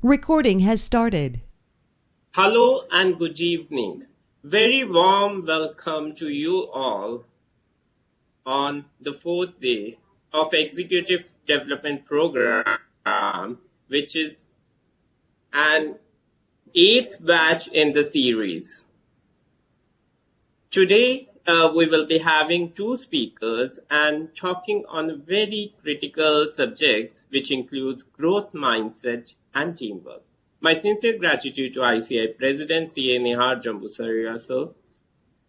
Recording has started. Hello and good evening. Very warm welcome to you all on the fourth day of Executive Development Program, which is an eighth batch in the series. Today, we will be having two speakers and talking on very critical subjects, which includes growth mindset and teamwork. My sincere gratitude to ICAI President C.A. Nihar Jambusariya sir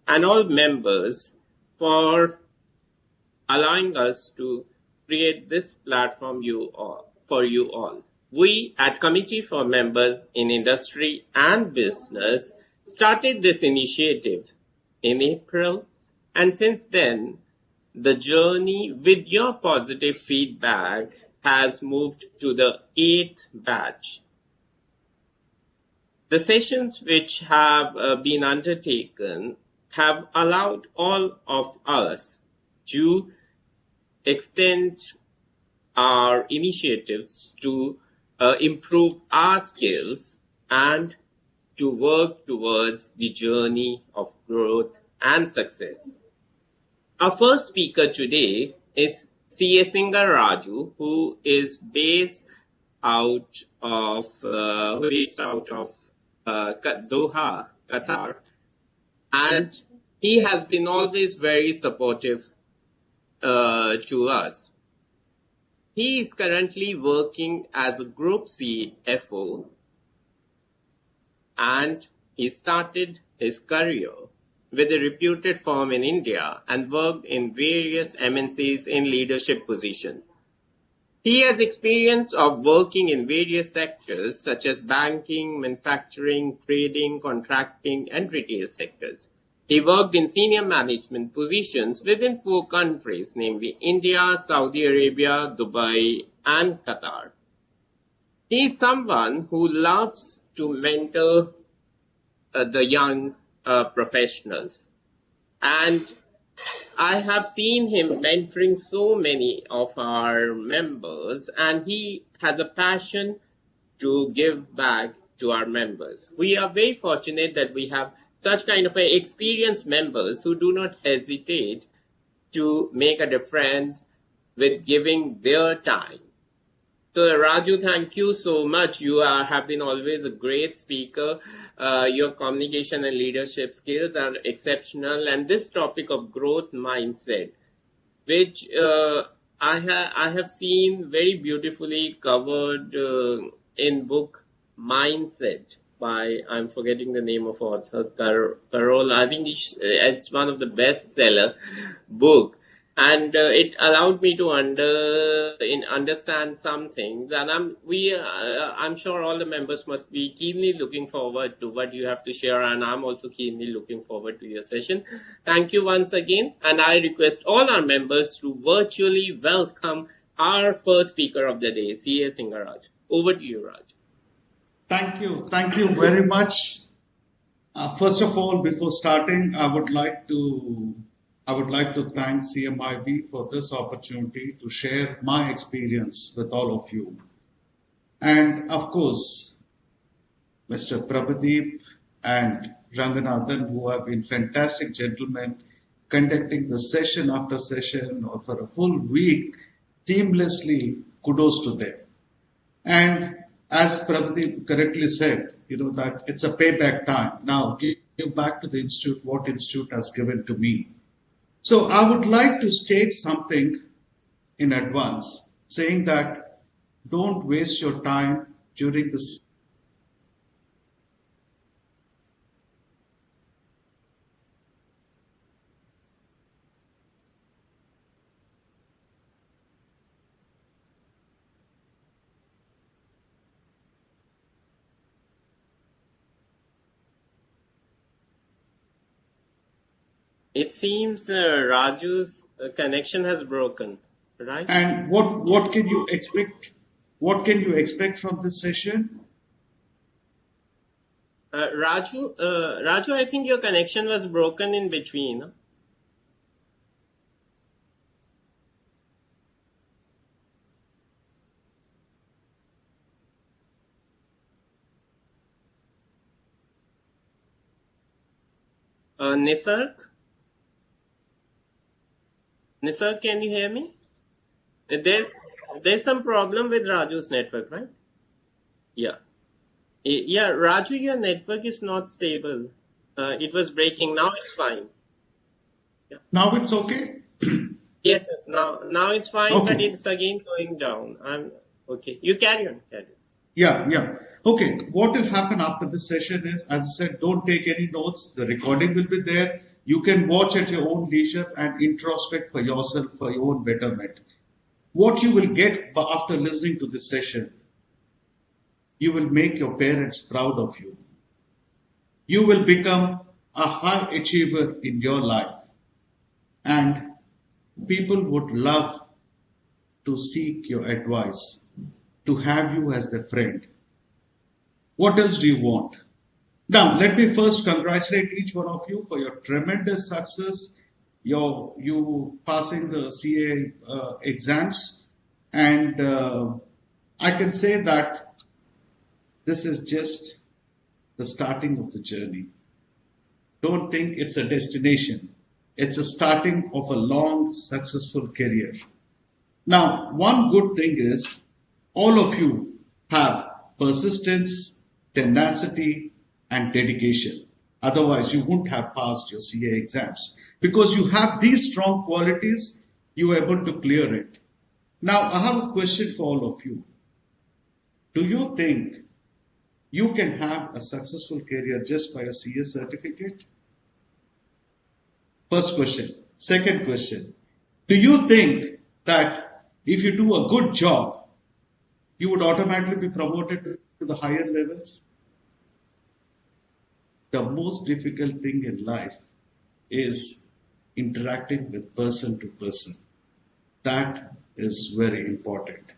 and all members for allowing us to create this platform for you all. We at Committee for Members in Industry and Business started this initiative in April, and since then, the journey with your positive feedback has moved to the eighth batch. The sessions which have been undertaken have allowed all of us to extend our initiatives to improve our skills and to work towards the journey of growth and success. Our first speaker today is C.A. Raju, who is based out of Doha, Qatar, and he has been always very supportive to us. He is currently working as a Group CFO, and he started his career with a reputed firm in India and worked in various MNCs in leadership positions. He has experience of working in various sectors such as banking, manufacturing, trading, contracting, and retail sectors. He worked in senior management positions within 4 countries, namely India, Saudi Arabia, Dubai, and Qatar. He is someone who loves to mentor the young professionals. And I have seen him mentoring so many of our members, and he has a passion to give back to our members. We are very fortunate that we have such kind of experienced members who do not hesitate to make a difference with giving their time. So Raju, thank you so much. You have been always a great speaker. Your communication and leadership skills are exceptional. And this topic of growth mindset, which I have seen very beautifully covered in book Mindset by, I'm forgetting the name of author, Carol. I think it's one of the bestseller book. And it allowed me to understand some things, and I'm sure all the members must be keenly looking forward to what you have to share, and I'm also keenly looking forward to your session. Thank you once again, and I request all our members to virtually welcome our first speaker of the day, C.A. Singaraj. Over to you, Raj. Thank you very much. First of all, before starting, I would like to thank CMIB for this opportunity to share my experience with all of you. And of course, Mr. Prabhadeep and Ranganathan, who have been fantastic gentlemen, conducting the session after session or for a full week, seamlessly, kudos to them. And as Prabhadeep correctly said, that it's a payback time. Now, give back to the Institute what Institute has given to me. So I would like to state something in advance, saying that don't waste your time during this. It seems Raju's connection has broken, right? And what can you expect? What can you expect from this session? Raju, I think your connection was broken in between. Nisarg? Nisarg, can you hear me? There's some problem with Raju's network, right? Yeah. Yeah, Raju, your network is not stable. It was breaking. Now it's fine. Yeah. Now it's okay? Yes, yes. Now it's fine, but Okay. it's again going down. Okay. You carry on. Carry on. Yeah. Okay. What will happen after this session is, as I said, don't take any notes. The recording will be there. You can watch at your own leisure and introspect for yourself for your own betterment. What you will get after listening to this session, you will make your parents proud of you. You will become a high achiever in your life. And people would love to seek your advice, to have you as their friend. What else do you want? Now, let me first congratulate each one of you for your tremendous success, you passing the CA exams, and I can say that this is just the starting of the journey. Don't think it's a destination. It's a starting of a long, successful career. Now, one good thing is all of you have persistence, tenacity, and dedication. Otherwise, you wouldn't have passed your CA exams. Because you have these strong qualities, you are able to clear it. Now, I have a question for all of you. Do you think you can have a successful career just by a CA certificate? First question. Second question. Do you think that if you do a good job, you would automatically be promoted to the higher levels? The most difficult thing in life is interacting with person to person. That is very important.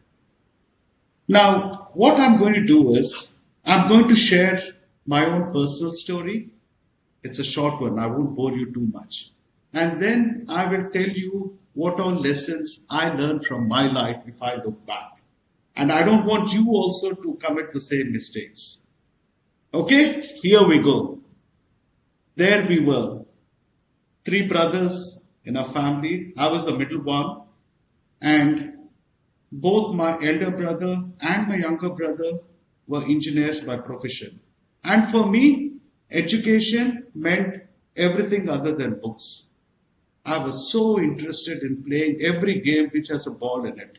Now, what I'm going to do is, I'm going to share my own personal story. It's a short one. I won't bore you too much. And then I will tell you what all lessons I learned from my life if I look back. And I don't want you also to commit the same mistakes. Okay, here we go. There we were. 3 brothers in a family. I was the middle one. And both my elder brother and my younger brother were engineers by profession. And for me, education meant everything other than books. I was so interested in playing every game which has a ball in it.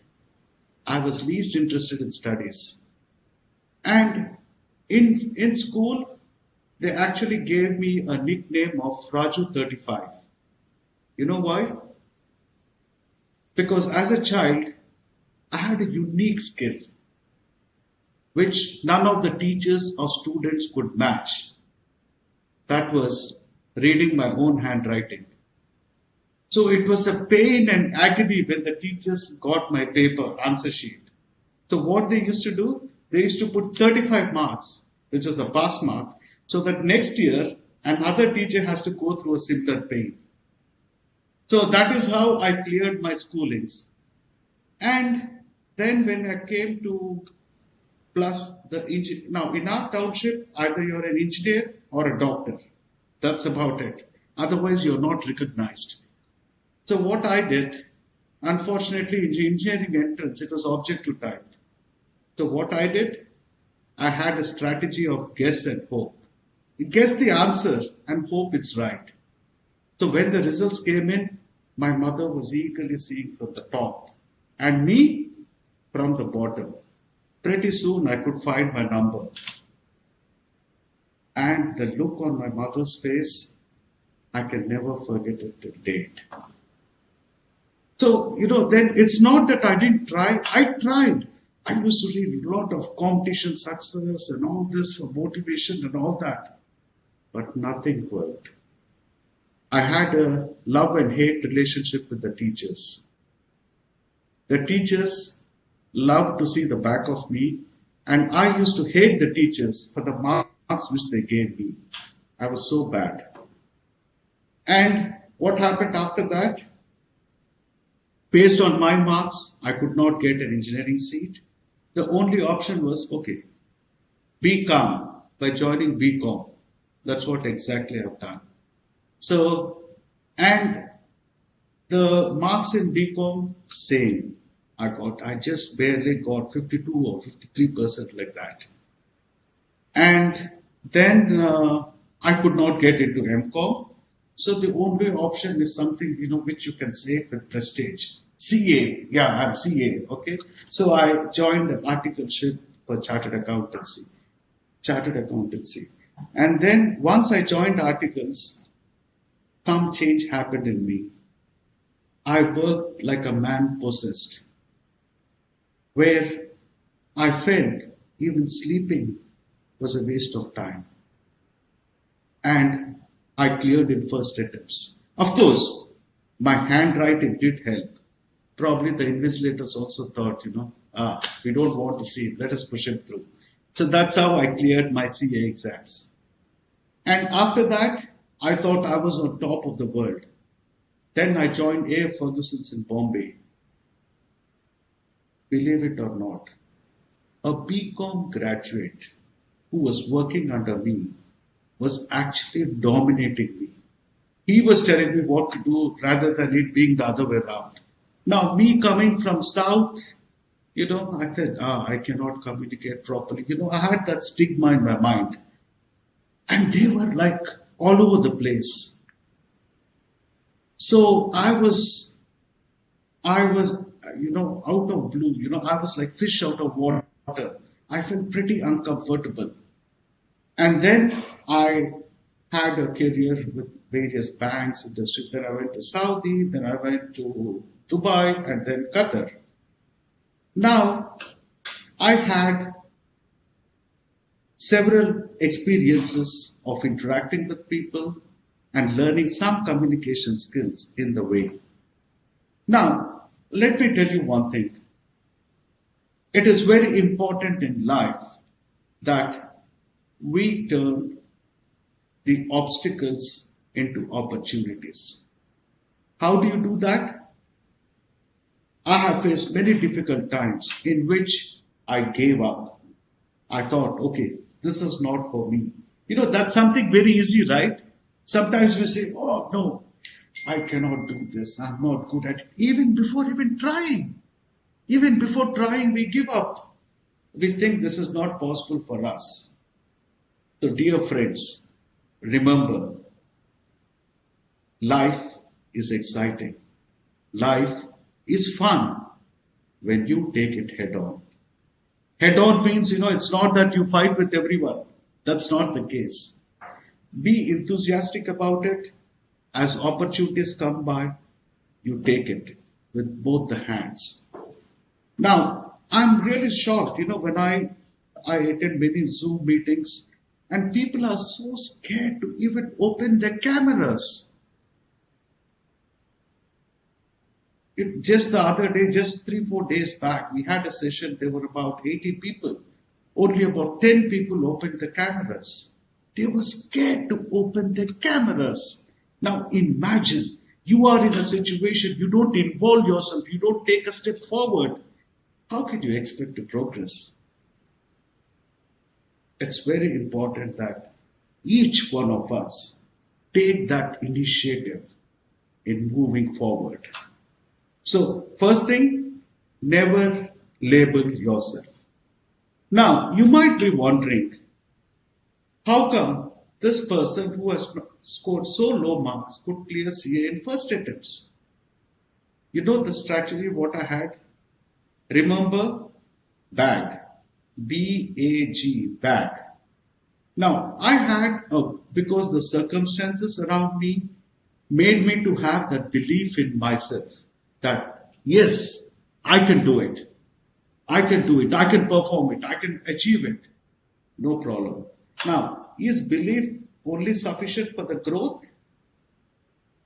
I was least interested in studies. And in school, they actually gave me a nickname of Raju 35. You know why? Because as a child, I had a unique skill which none of the teachers or students could match. That was reading my own handwriting. So it was a pain and agony when the teachers got my paper, answer sheet. So what they used to do, they used to put 35 marks, which was the pass mark, so that next year another teacher has to go through a similar pain. So that is how I cleared my schoolings. And then when I came to now in our township, either you're an engineer or a doctor. That's about it. Otherwise, you're not recognized. So what I did, unfortunately, in engineering entrance, it was objective typed. So what I did, I had a strategy of guess and hope. You guess the answer and hope it's right. So when the results came in, my mother was eagerly seeing from the top and me from the bottom. Pretty soon I could find my number. And the look on my mother's face, I can never forget it till date. So, then it's not that I didn't try. I tried. I used to read a lot of competition success and all this for motivation and all that. But nothing worked. I had a love and hate relationship with the teachers. The teachers loved to see the back of me, and I used to hate the teachers for the marks which they gave me. I was so bad. And what happened after that? Based on my marks, I could not get an engineering seat. The only option was, okay, BCom by joining BCom. That's what exactly I've done. So, and the marks in BCom, same. I just barely got 52 or 53% like that. And then I could not get into MCom. So the only option is something, which you can say with prestige. CA, yeah, I'm CA, okay. So I joined the articleship for chartered accountancy. And then once I joined articles, some change happened in me. I worked like a man possessed, where I felt even sleeping was a waste of time. And I cleared in first attempts. Of course, my handwriting did help. Probably the invigilators also thought, we don't want to see it, let us push it through. So that's how I cleared my CA exams. And after that, I thought I was on top of the world. Then I joined A.F. Ferguson's in Bombay. Believe it or not, a BCom graduate who was working under me was actually dominating me. He was telling me what to do rather than it being the other way around. Now, me coming from South, I thought, I cannot communicate properly. I had that stigma in my mind. And they were like all over the place. So I was, out of blue, I was like fish out of water. I felt pretty uncomfortable. And then I had a career with various banks, industry. Then I went to Saudi, then I went to Dubai, and then Qatar. Now, I had several experiences of interacting with people and learning some communication skills in the way. Now, let me tell you one thing. It is very important in life that we turn the obstacles into opportunities. How do you do that? I have faced many difficult times in which I gave up. I thought, okay, this is not for me. That's something very easy, right? Sometimes we say, oh no, I cannot do this. I'm not good at it. Even before trying. Even before trying, we give up. We think this is not possible for us. So dear friends, remember, life is exciting. Life is fun when you take it head on. Head on means, it's not that you fight with everyone. That's not the case. Be enthusiastic about it. As opportunities come by, you take it with both the hands. Now, I'm really shocked, when I attend many Zoom meetings and people are so scared to even open their cameras. Just the other day, just 3-4 days back, we had a session, there were about 80 people. Only about 10 people opened the cameras. They were scared to open their cameras. Now imagine, you are in a situation, you don't involve yourself, you don't take a step forward. How can you expect to progress? It's very important that each one of us take that initiative in moving forward. So, first thing, never label yourself. Now, you might be wondering, how come this person who has scored so low marks could clear CA in first attempts? You know the strategy what I had? Remember, bag. B-A-G, bag. Now, I had, because the circumstances around me made me to have that belief in myself that, yes, I can do it. I can do it. I can perform it. I can achieve it. No problem. Now, is belief only sufficient for the growth?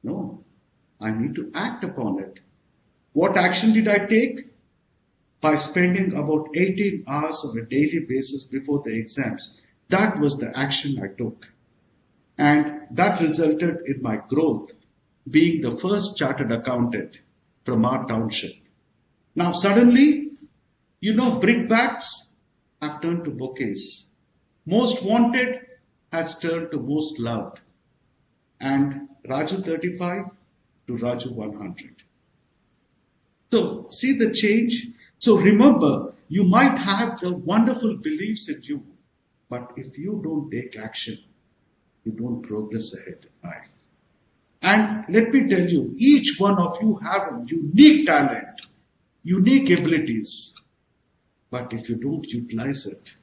No. I need to act upon it. What action did I take? By spending about 18 hours on a daily basis before the exams. That was the action I took. And that resulted in my growth being the first chartered accountant from our township. Now suddenly, brickbats have turned to bouquets. Most wanted has turned to most loved. and Raju 35 to Raju 100. So see the change. So remember, you might have the wonderful beliefs in you, but if you don't take action, you don't progress ahead in life. And let me tell you, each one of you have a unique talent, unique abilities. But if you don't utilize it,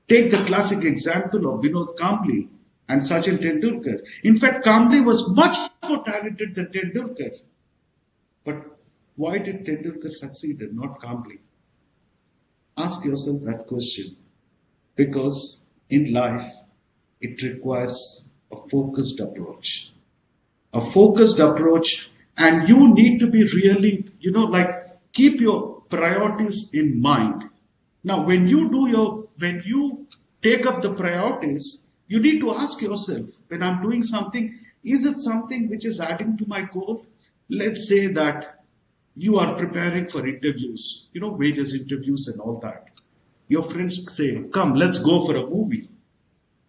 take the classic example of Vinod Kambli and Sachin Tendulkar. In fact, Kambli was much more talented than Tendulkar. But why did Tendulkar succeed and not Kambli? Ask yourself that question. Because in life, it requires a focused approach. A focused approach, and you need to be really, keep your priorities in mind. Now, when you take up the priorities, you need to ask yourself, when I'm doing something, is it something which is adding to my goal? Let's say that you are preparing for interviews, various interviews and all that. Your friends say, come, let's go for a movie.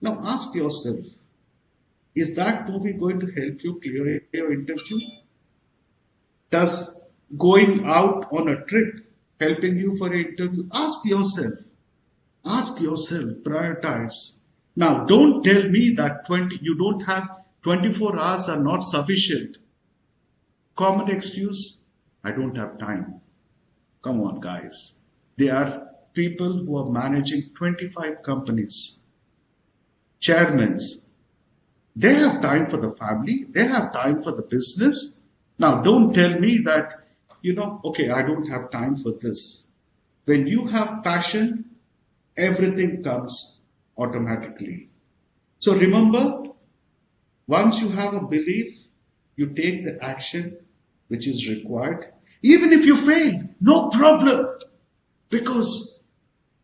Now ask yourself, is that movie going to help you clear your interview? Does going out on a trip helping you for an interview? Ask yourself, prioritize. Now don't tell me that you don't have 24 hours are not sufficient. Common excuse, I don't have time. Come on, guys. There are people who are managing 25 companies, chairmen. They have time for the family. They have time for the business. Now, don't tell me that, okay, I don't have time for this. When you have passion, everything comes automatically. So remember, once you have a belief, you take the action which is required. Even if you fail, no problem. Because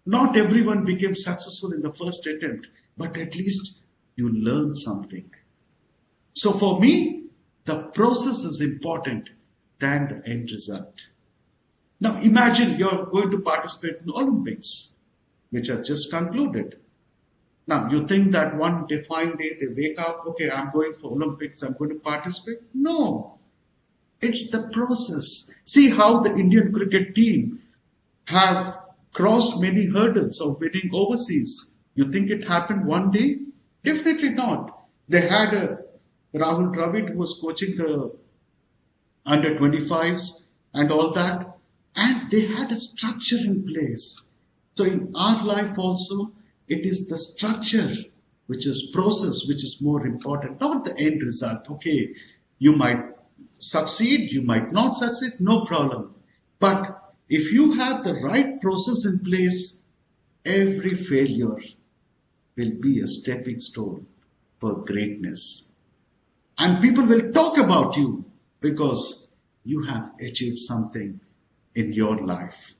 not everyone became successful in the first attempt, but at least you learn something. So for me, the process is important than the end result. Now imagine you're going to participate in Olympics, which have just concluded. Now you think that one defined day they wake up, okay, I'm going for Olympics, I'm going to participate. No, it's the process. See how the Indian cricket team have crossed many hurdles of winning overseas. You think it happened one day? Definitely not. They had Rahul Dravid who was coaching the under 25s and all that, and they had a structure in place. So in our life also, it is the structure, which is process, which is more important, not the end result. Okay, you might succeed, you might not succeed, no problem. But if you have the right process in place, every failure will be a stepping stone for greatness. And people will talk about you because you have achieved something in your life.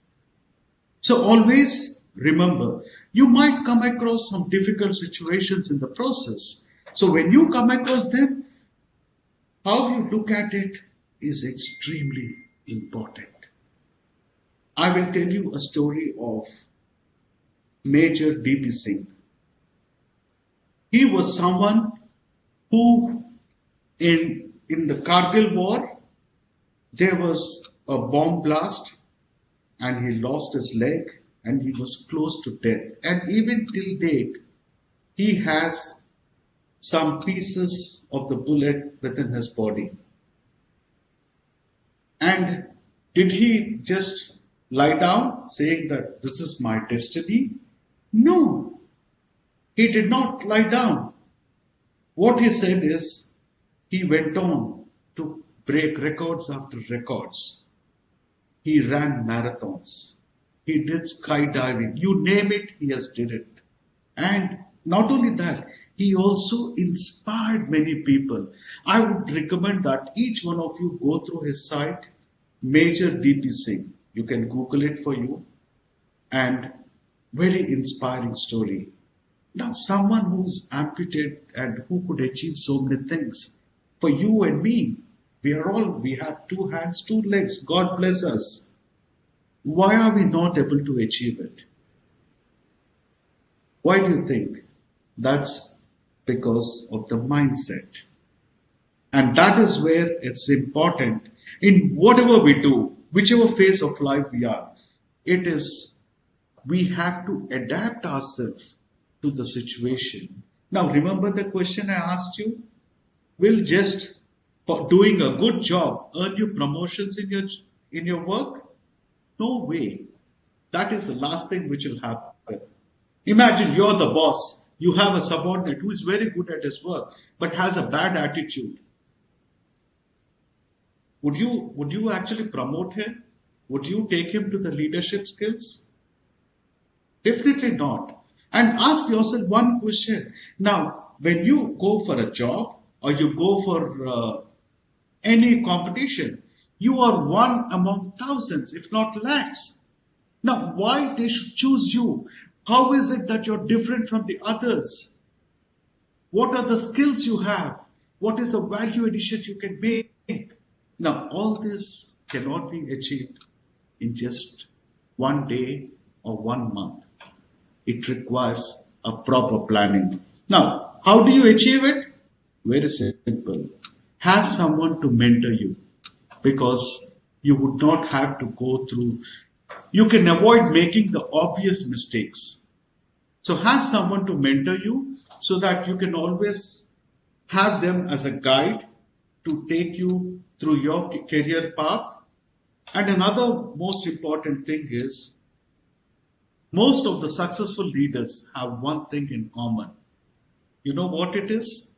So always remember, you might come across some difficult situations in the process. So when you come across them, how you look at it is extremely important. I will tell you a story of Major D.P. Singh. He was someone who in the Kargil war, there was a bomb blast and he lost his leg and he was close to death. And even till date, he has some pieces of the bullet within his body. And did he just lie down saying that this is my destiny? No, he did not lie down. What he said is, he went on to break records after records. He ran marathons. He did skydiving. You name it, he has did it. And not only that, he also inspired many people. I would recommend that each one of you go through his site, Major D.P. Singh. You can Google it for you. And very inspiring story. Now, someone who's amputated and who could achieve so many things. For you and me, we have 2 hands, 2 legs. God bless us. Why are we not able to achieve it? Why do you think? That's because of the mindset. And that is where it's important in whatever we do, whichever phase of life we are. We have to adapt ourselves to the situation. Now, remember the question I asked you? Will just for doing a good job earn you promotions in your work? No way. That is the last thing which will happen. Imagine you're the boss. You have a subordinate who is very good at his work but has a bad attitude. Would you actually promote him? Would you take him to the leadership skills? Definitely not. And ask yourself one question. Now, when you go for a job or you go for any competition, you are one among thousands, if not lakhs. Now, why they should choose you? How is it that you're different from the others? What are the skills you have? What is the value addition you can make? Now, all this cannot be achieved in just one day or 1 month. It requires a proper planning. Now, how do you achieve it? Very simple. Have someone to mentor you, because you would not have to go through, you can avoid making the obvious mistakes. So have someone to mentor you so that you can always have them as a guide to take you through your career path. And another most important thing is, most of the successful leaders have one thing in common. You know what it is?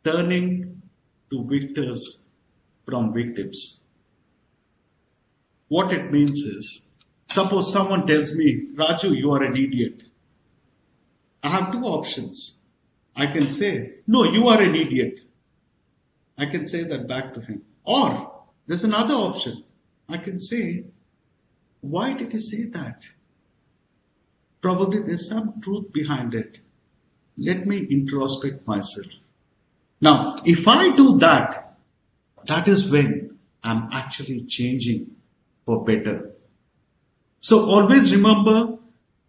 Turning to victors from victims. What it means is, suppose someone tells me, Raju, you are an idiot. I have two options. I can say, no, you are an idiot. I can say that back to him. Or there's another option. I can say, why did he say that? Probably there's some truth behind it. Let me introspect myself. Now, if I do that, that is when I'm actually changing for better. So always remember,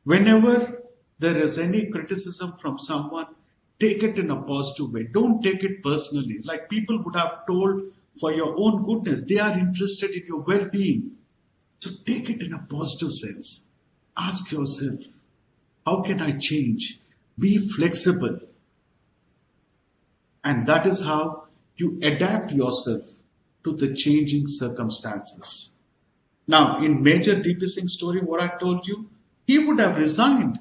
whenever there is any criticism from someone, take it in a positive way. Don't take it personally. Like people would have told for your own goodness, they are interested in your well-being. So take it in a positive sense. Ask yourself, how can I change? Be flexible. And that is how you adapt yourself to the changing circumstances. Now, in Major DP Singh's story, what I told you, he would have resigned,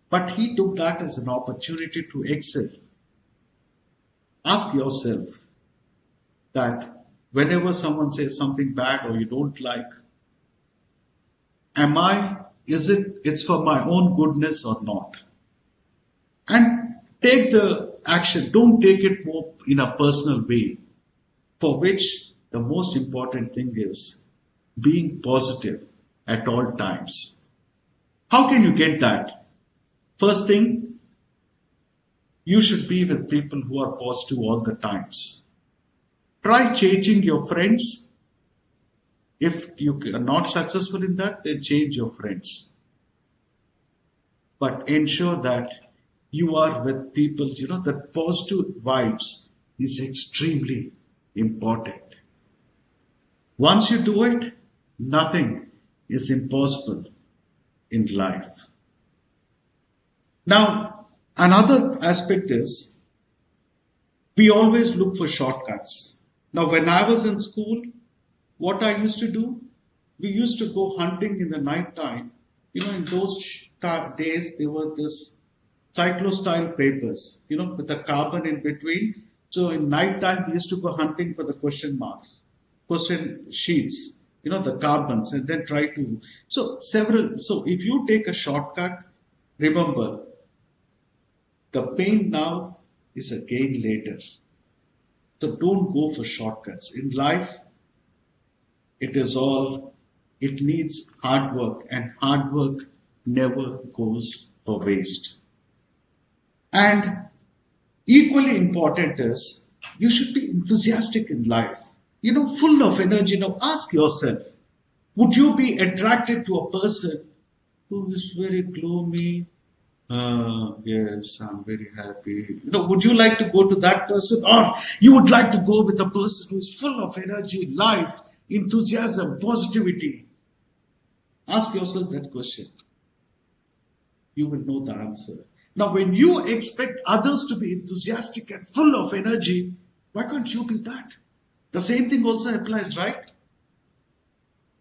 but he took that as an opportunity to excel. Ask yourself that whenever someone says something bad or you don't like, it's for my own goodness or not? And take the action. Don't take it more in a personal way, for which the most important thing is being positive at all times. How can you get that? First thing, you should be with people who are positive all the times. Try changing your friends. If you are not successful in that, then change your friends. But ensure that you are with people, that positive vibes is extremely important. Once you do it, nothing is impossible in life. Now, another aspect is, we always look for shortcuts. Now, when I was in school, what I used to do, we used to go hunting in the night time. In those days, there were this cyclo-style papers, with the carbon in between. So in night time, we used to go hunting for the question sheets, the carbons, and then try to, so if you take a shortcut, remember, the pain now is a gain later. So don't go for shortcuts. In life, it needs hard work, and hard work never goes for waste. And equally important is, you should be enthusiastic in life, full of energy. Now ask yourself, would you be attracted to a person who is very gloomy, Yes, I'm very happy. Would you like to go to that person, or you would like to go with a person who is full of energy, life, enthusiasm, positivity? Ask yourself that question. You will know the answer. Now, when you expect others to be enthusiastic and full of energy, why can't you be that? The same thing also applies, right?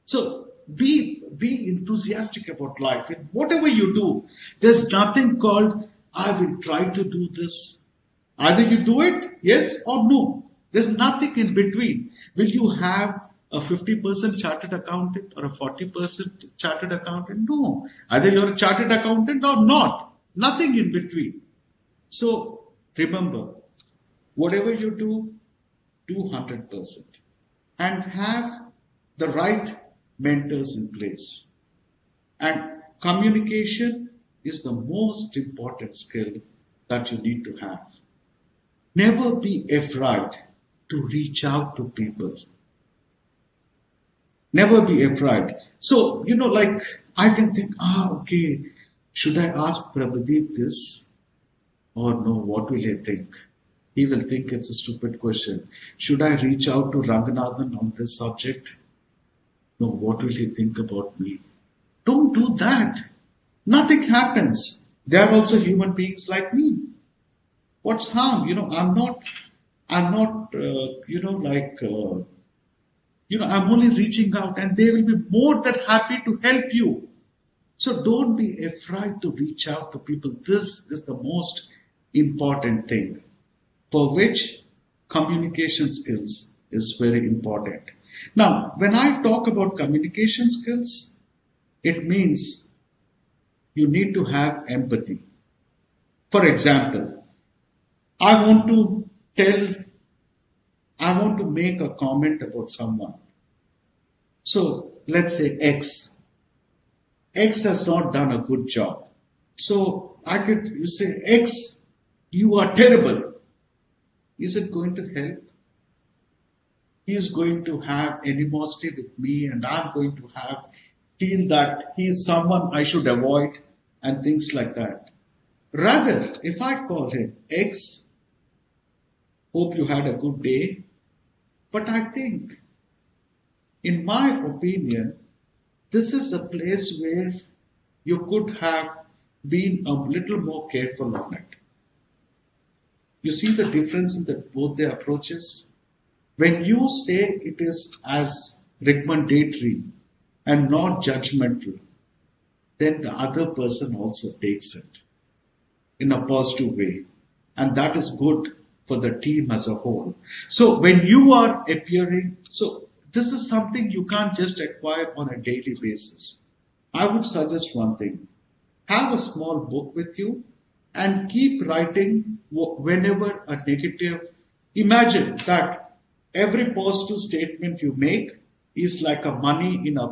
So be enthusiastic about life. In whatever you do, there's nothing called I will try to do this. Either you do it, yes or no. There's nothing in between. Will you have a 50% chartered accountant or a 40% chartered accountant? No. Either you're a chartered accountant or not. Nothing in between. So remember, whatever you do 100% and have the right mentors in place. And communication is the most important skill that you need to have. Never be afraid to reach out to people. Never be afraid. So, like I can think, okay, should I ask Prabhadeep this? Or no, what will he think? He will think it's a stupid question. Should I reach out to Ranganathan on this subject? No, what will he think about me? Don't do that. Nothing happens. They are also human beings like me. What's harm? I'm not, I'm only reaching out and they will be more than happy to help you. So don't be afraid to reach out to people. This is the most important thing for which communication skills is very important. Now, when I talk about communication skills, it means you need to have empathy. For example, I want to make a comment about someone. So let's say X. X has not done a good job. So you say, X, you are terrible. Is it going to help? He is going to have animosity with me and I'm going to feel that he is someone I should avoid and things like that. Rather, if I call him X, hope you had a good day, but I think, in my opinion, this is a place where you could have been a little more careful on it. You see the difference in both the approaches? When you say it is as recommendatory and not judgmental, then the other person also takes it in a positive way. And that is good for the team as a whole. So when you are appearing, so this is something you can't just acquire on a daily basis. I would suggest one thing. Have a small book with you and keep writing whenever a negative. Imagine that every positive statement you make is like a money in the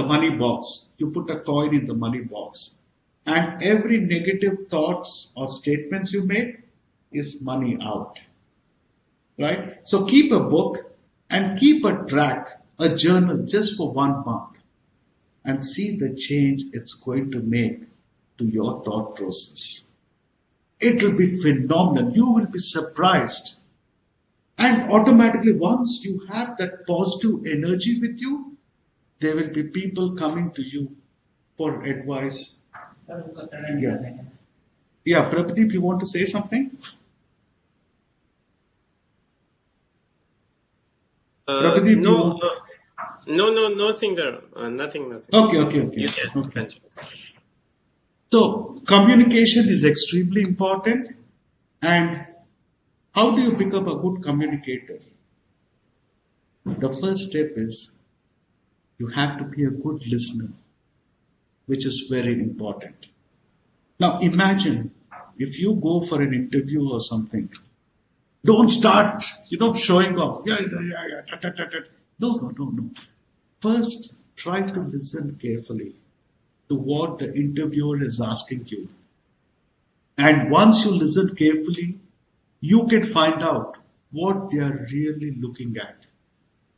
money box. You put a coin in the money box. And every negative thoughts or statements you make is money out. Right? So keep a book and keep a track, a journal just for 1 month and see the change it's going to make to your thought process. It will be phenomenal. You will be surprised. And automatically, once you have that positive energy with you, there will be people coming to you for advice. Yeah, Prabhadeep, you want to say something? Prabhadeep, no, singer. Nothing. Okay. You can continue. So, communication is extremely important. And how do you become a good communicator? The first step is you have to be a good listener, which is very important. Now, imagine if you go for an interview or something, don't start, showing off. Yeah. No. First, try to listen carefully to what the interviewer is asking you. And once you listen carefully, you can find out what they are really looking at.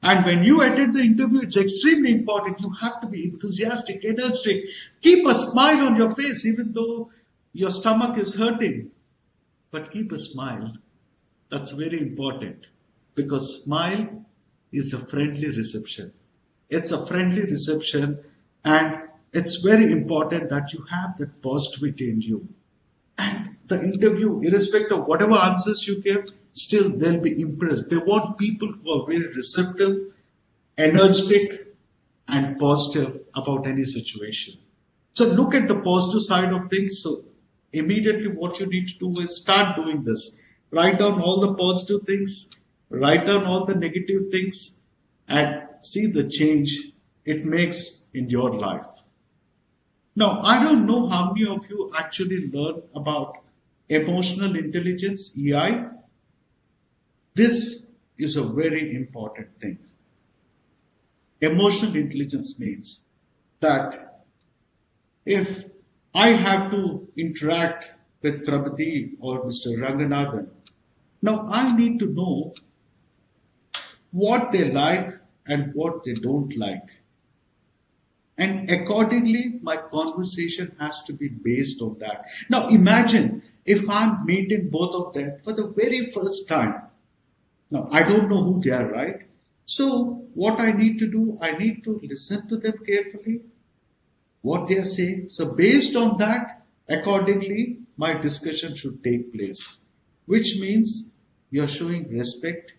And when you attend the interview, it's extremely important. You have to be enthusiastic, energetic. Keep a smile on your face, even though your stomach is hurting. But keep a smile. That's very important because smile is a friendly reception. It's a friendly reception, and it's very important that you have that positivity in you. And the interview, irrespective of whatever answers you give, still they'll be impressed. They want people who are very receptive, energetic, and positive about any situation. So look at the positive side of things. So immediately what you need to do is start doing this. Write down all the positive things, write down all the negative things, and see the change it makes in your life. Now, I don't know how many of you actually learn about emotional intelligence, EI. This is a very important thing. Emotional intelligence means that if I have to interact with Prabhati or Mr. Ranganathan, now I need to know what they like and what they don't like. And accordingly, my conversation has to be based on that. Now imagine if I'm meeting both of them for the very first time. Now I don't know who they are, right? So what I need to do, I need to listen to them carefully, what they are saying. So based on that, accordingly, my discussion should take place, which means you're showing respect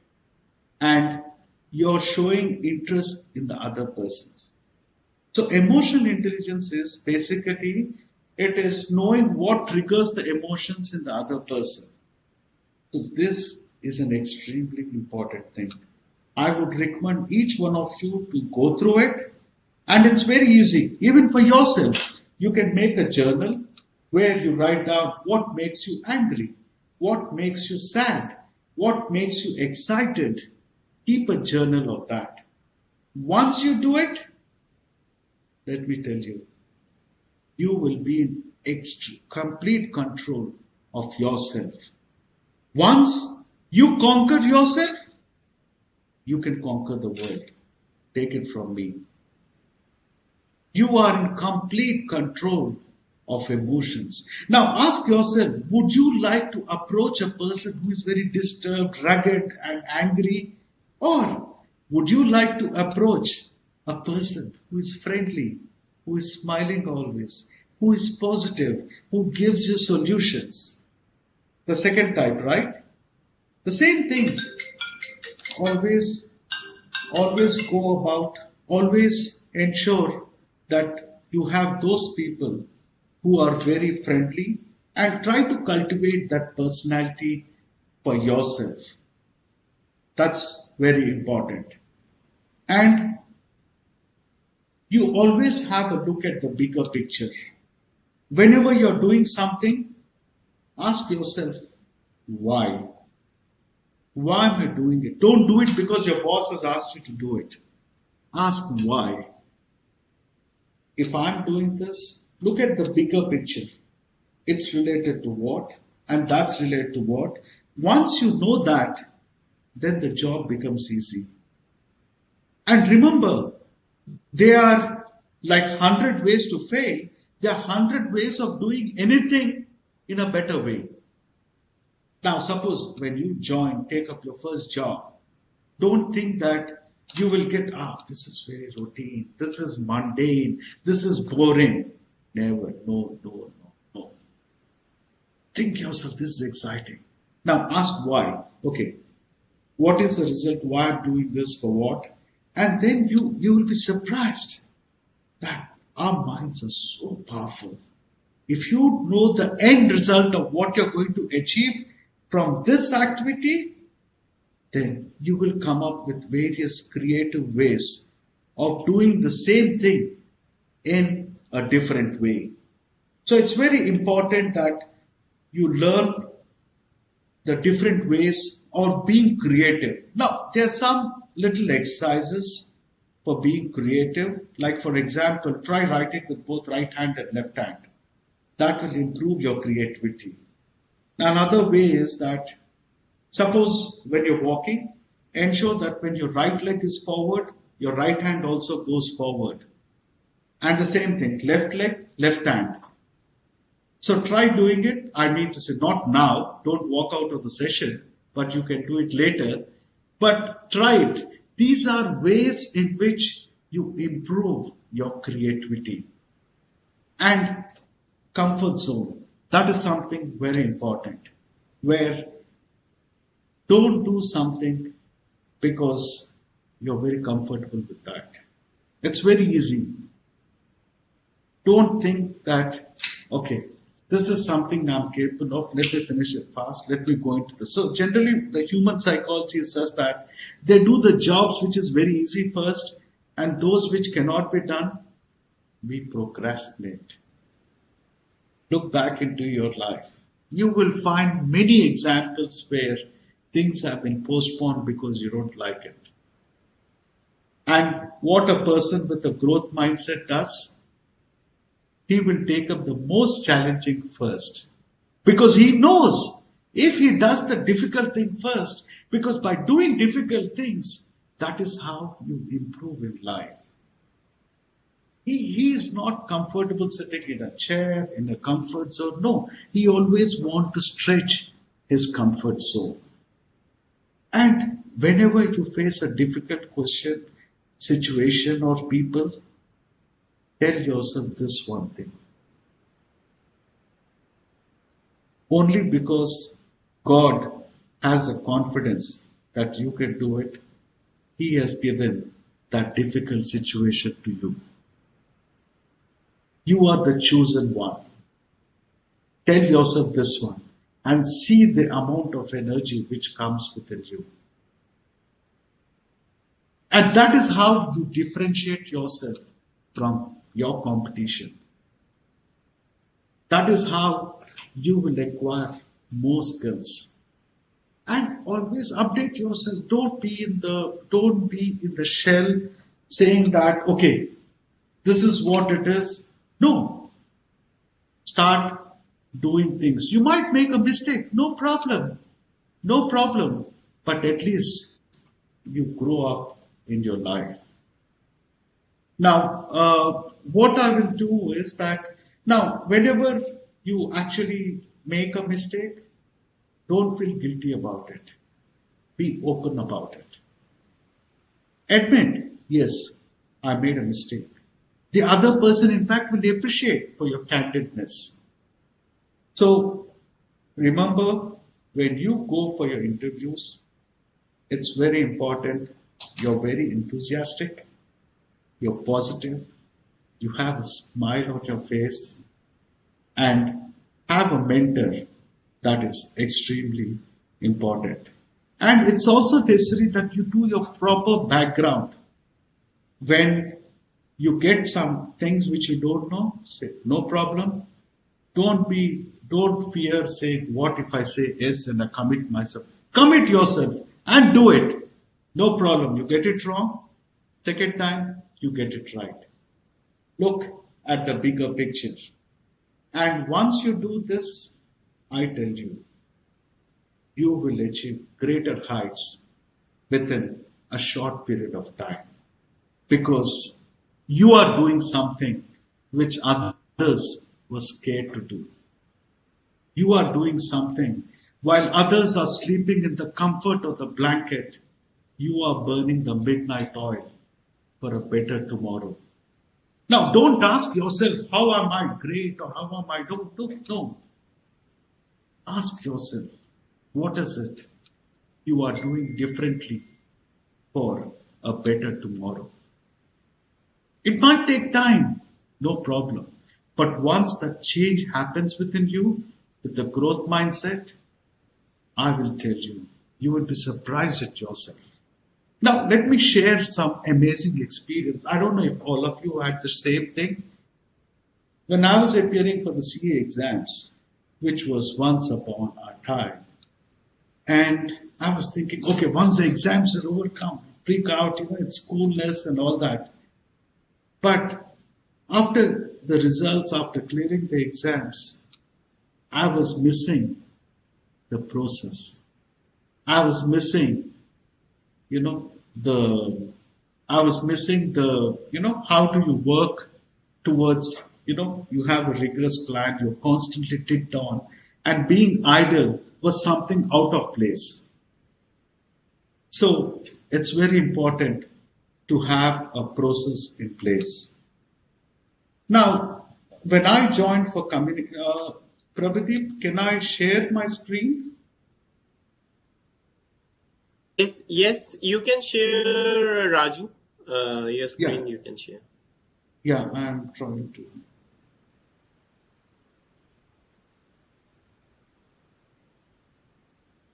and you're showing interest in the other persons. So emotional intelligence is basically, it is knowing what triggers the emotions in the other person. So this is an extremely important thing. I would recommend each one of you to go through it. And it's very easy. Even for yourself, you can make a journal where you write down what makes you angry, what makes you sad, what makes you excited. Keep a journal of that. Once you do it, let me tell you, you will be in complete control of yourself. Once you conquer yourself, you can conquer the world. Take it from me. You are in complete control of emotions. Now ask yourself, would you like to approach a person who is very disturbed, rugged, and angry? Or would you like to approach a person who is friendly, who is smiling always, who is positive, who gives you solutions? The second type, right? The same thing. Always ensure that you have those people who are very friendly and try to cultivate that personality for yourself. That's very important. And you always have a look at the bigger picture. Whenever you're doing something, ask yourself, why? Why am I doing it? Don't do it because your boss has asked you to do it. Ask why. If I'm doing this, look at the bigger picture. It's related to what? And that's related to what? Once you know that, then the job becomes easy. And remember, there are like 100 ways to fail. There are 100 ways of doing anything in a better way. Now, suppose when you take up your first job, don't think that you will get, this is very routine, this is mundane, this is boring. Never, no. Think yourself, this is exciting. Now, ask why. Okay, what is the result? Why I'm doing this, for what? And then you will be surprised that our minds are so powerful. If you know the end result of what you're going to achieve from this activity, then you will come up with various creative ways of doing the same thing in a different way. So it's very important that you learn the different ways of being creative. Now, there are some little exercises for being creative. Like, for example, try writing with both right hand and left hand. That will improve your creativity. Now, another way is that suppose when you're walking, ensure that when your right leg is forward, your right hand also goes forward. And the same thing, left leg, left hand. So try doing it. I mean to say, not now, don't walk out of the session, but you can do it later. But try it. These are ways in which you improve your creativity. And comfort zone. That is something very important, where don't do something because you're very comfortable with that. It's very easy. Don't think that, okay, this is something I'm capable of, let me finish it fast, let me go into this. So generally the human psychology says that they do the jobs which is very easy first, and those which cannot be done, we procrastinate. Look back into your life. You will find many examples where things have been postponed because you don't like it. And what a person with a growth mindset does, he will take up the most challenging first. Because he knows if he does the difficult thing first, because by doing difficult things, that is how you improve in life. He is not comfortable sitting in a chair, in a comfort zone. No, he always wants to stretch his comfort zone. And whenever you face a difficult question, situation, or people, tell yourself this one thing. Only because God has a confidence that you can do it, He has given that difficult situation to you. You are the chosen one. Tell yourself this one and see the amount of energy which comes within you. And that is how you differentiate yourself from your competition. That is how you will acquire more skills. And always update yourself. Don't be in the shell saying that, okay, this is what it is. No. Start doing things. You might make a mistake. No problem. No problem. But at least you grow up in your life. Now, what I will do is that now, whenever you actually make a mistake, don't feel guilty about it. Be open about it. Admit, yes, I made a mistake. The other person, in fact, will appreciate for your candidness. So, remember, when you go for your interviews, it's very important you're very enthusiastic, you're positive, you have a smile on your face, and have a mentor. That is extremely important. And it's also necessary that you do your proper background. When you get some things which you don't know, say, no problem. Don't fear saying, what if I say yes and I commit myself? Commit yourself and do it. No problem. You get it wrong. Second time, you get it right. Look at the bigger picture. And once you do this, I tell you, you will achieve greater heights within a short period of time. Because you are doing something which others were scared to do. You are doing something while others are sleeping in the comfort of the blanket. You are burning the midnight oil for a better tomorrow. Now, don't ask yourself, how am I great or how am I? No. Ask yourself, what is it you are doing differently for a better tomorrow? It might take time, no problem. But once that change happens within you, with the growth mindset, I will tell you, you will be surprised at yourself. Now, let me share some amazing experience. I don't know if all of you had the same thing. When I was appearing for the CA exams, which was once upon a time, and I was thinking, okay, once the exams are over, come, freak out, it's coolness and all that. But after the results, after clearing the exams, I was missing the process. I was missing the I was missing the, how do you work towards, you have a rigorous plan, you're constantly ticked on, and being idle was something out of place. So it's very important to have a process in place. Now, when I joined for Prabhadeep, can I share my screen? Yes, you can share, Raju. Your screen Yeah. you can share. Yeah, I'm trying to.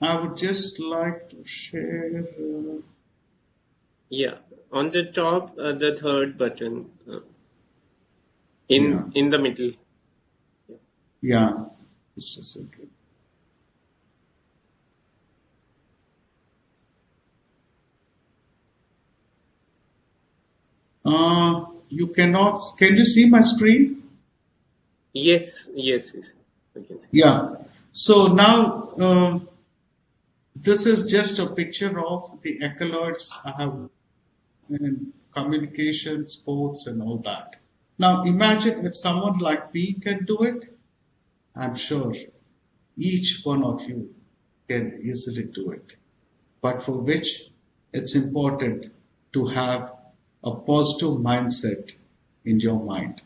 I would just like to share. Yeah, on the top, the third button, in the middle. Yeah, just a second. You cannot. Can you see my screen? Yes, I can see. Yeah. So now this is just a picture of the accolades I have in communication, sports, and all that. Now imagine if someone like me can do it. I'm sure each one of you can easily do it. But for which it's important to have a positive mindset in your mind.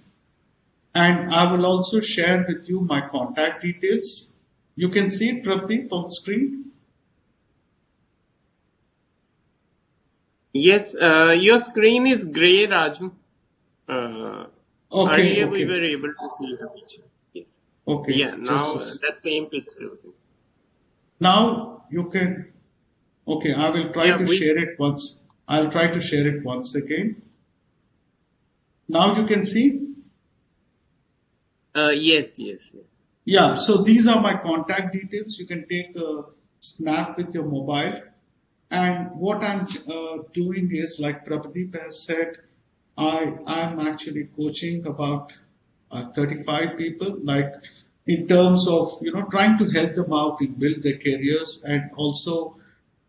And I will also share with you my contact details. You can see it, Pradeep, on the screen. Yes, your screen is gray, Raju. Earlier we were able to see the picture. Yes. Okay. Yeah, now that same picture. Now you can. Okay, I will try to share it once. I'll try to share it once again. Now you can see. Yes. Yeah, so these are my contact details. You can take a snap with your mobile. And what I'm doing is, like Prabhadeep has said, I'm actually coaching about 35 people, like in terms of, trying to help them out and build their careers. And also,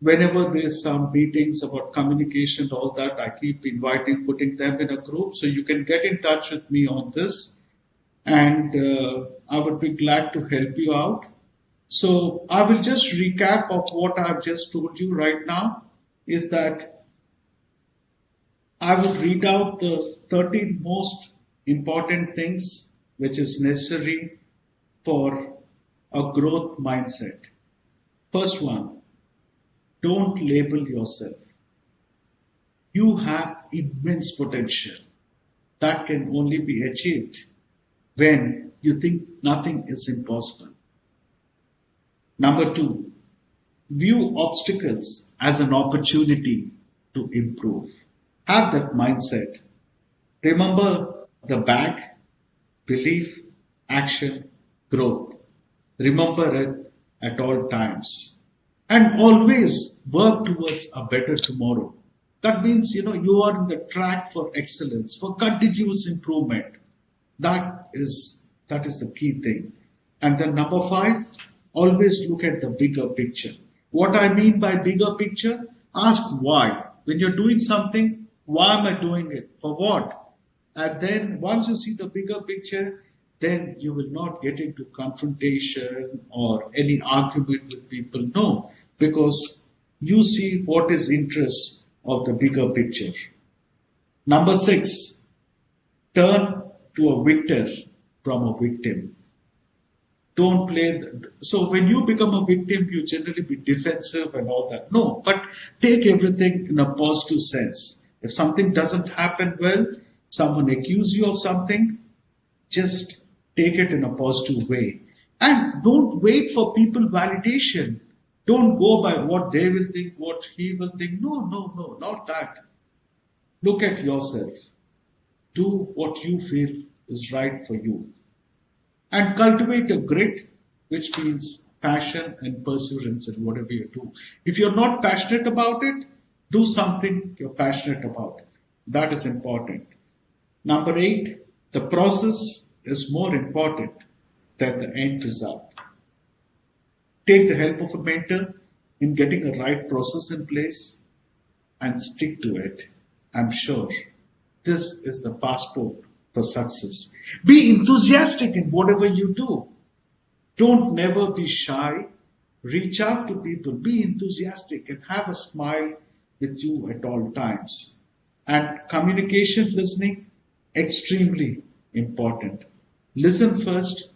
whenever there's some meetings about communication, all that, I keep inviting, putting them in a group. So you can get in touch with me on this. And I would be glad to help you out. So I will just recap of what I've just told you right now is that I would read out the 13 most important things which is necessary for a growth mindset. First one, don't label yourself. You have immense potential that can only be achieved when you think nothing is impossible. Number two, view obstacles as an opportunity to improve. Have that mindset. Remember the bag, belief, action, growth. Remember it at all times. And always work towards a better tomorrow. That means, you are in the track for excellence, for continuous improvement. That is the key thing. And then number 5, always look at the bigger picture. What I mean by bigger picture, ask why. When you're doing something, why am I doing it? For what? And then once you see the bigger picture, then you will not get into confrontation or any argument with people. No, because you see what is interest of the bigger picture. Number 6, turn to a victor from a victim. Don't play. So when you become a victim, you generally be defensive and all that. No, but take everything in a positive sense. If something doesn't happen well, someone accuses you of something, just take it in a positive way. And don't wait for people validation. Don't go by what they will think, what he will think. No, not that. Look at yourself. Do what you feel is right for you. And cultivate a grit, which means passion and perseverance in whatever you do. If you're not passionate about it, do something you're passionate about. That is important. Number 8, the process is more important than the end result. Take the help of a mentor in getting a right process in place. and stick to it, I'm sure this is the passport for success. Be enthusiastic in whatever you do. Don't never be shy. Reach out to people, be enthusiastic, and have a smile with you at all times. And communication, listening, extremely important. Listen first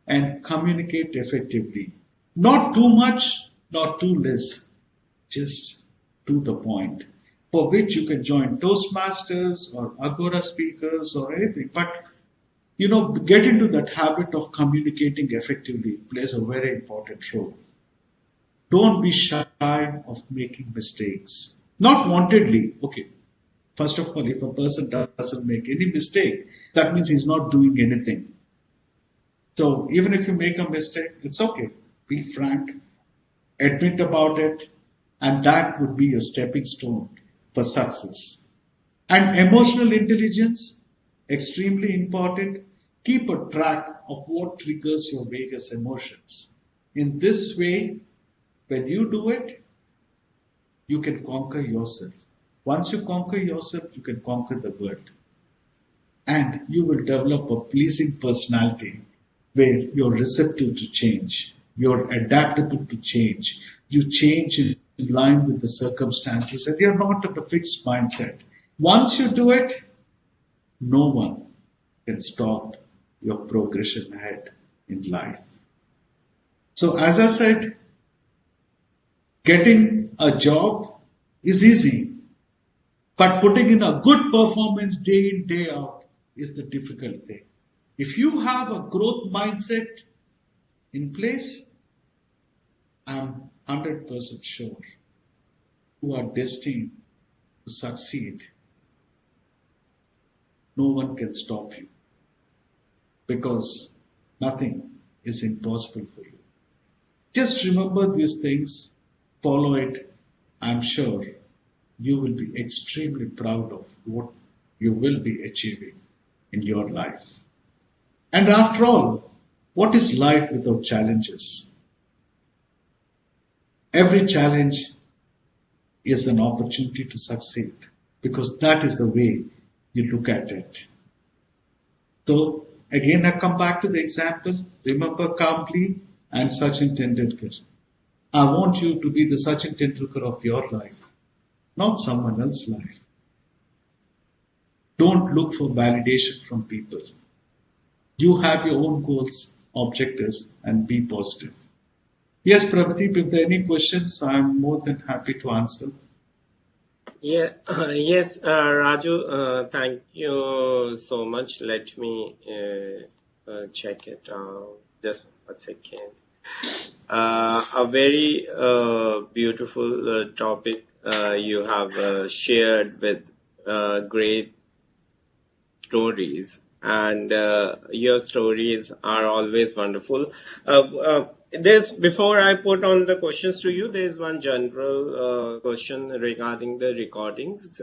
and communicate effectively. Not too much, not too less, just to the point. For which you can join Toastmasters or Agora speakers or anything. But get into that habit of communicating effectively. It plays a very important role. Don't be shy of making mistakes. Not wantedly. Okay. First of all, if a person doesn't make any mistake, that means he's not doing anything. So even if you make a mistake, it's okay. Be frank, admit about it, and that would be a stepping stone for success. And emotional intelligence, extremely important. Keep a track of what triggers your various emotions. In this way, when you do it, you can conquer yourself. Once you conquer yourself, you can conquer the world. And you will develop a pleasing personality where you're receptive to change, you're adaptable to change, you change in line with the circumstances, and you're not at a fixed mindset. Once you do it, no one can stop your progression ahead in life. So as I said, getting a job is easy, but putting in a good performance day in, day out is the difficult thing. If you have a growth mindset in place, I'm 100% sure you are destined to succeed. No one can stop you because nothing is impossible for you. Just remember these things, follow it. I'm sure you will be extremely proud of what you will be achieving in your life. And after all, what is life without challenges? Every challenge is an opportunity to succeed because that is the way you look at it. So again, I come back to the example. Remember Kambli and Sachin Tendulkar. I want you to be the Sachin Tendulkar of your life, not someone else's life. Don't look for validation from people. You have your own goals, objectives, and be positive. Yes, Prabhadeep, if there are any questions, I'm more than happy to answer. Yeah, yes, Raju, thank you so much. Let me check it out just a second. A very beautiful topic you have shared with great stories, and your stories are always wonderful. Before I put on the questions to you, there's one general question regarding the recordings.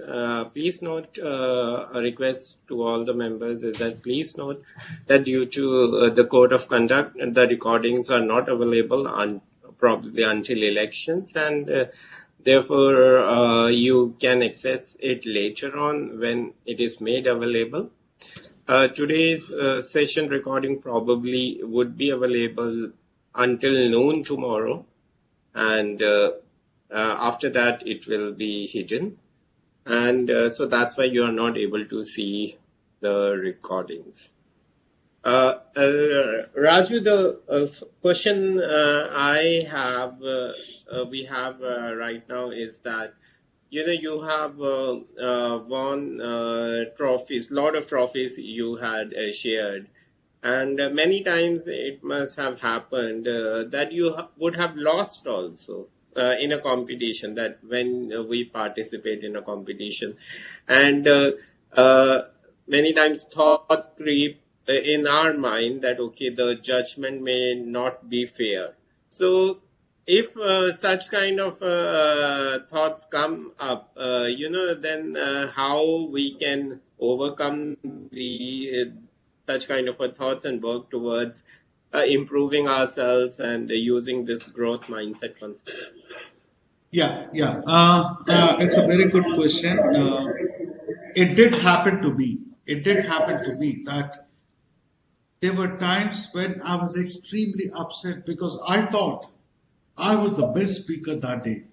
Please note, a request to all the members is that please note that due to the code of conduct, the recordings are not available probably until elections, and therefore you can access it later on when it is made available. Today's session recording probably would be available until noon tomorrow, and after that it will be hidden, and so that's why you are not able to see the recordings. Raju, the question we have right now is that you have won trophies, lot of trophies you had shared. And many times it must have happened that you would have lost also in a competition, that when we participate in a competition. And many times thoughts creep in our mind that, okay, the judgment may not be fair. So if such kind of thoughts come up, then how we can overcome such kind of thoughts and work towards improving ourselves and using this growth mindset concept? Yeah. It's a very good question. It did happen to me. It did happen to me that there were times when I was extremely upset because I thought I was the best speaker that day.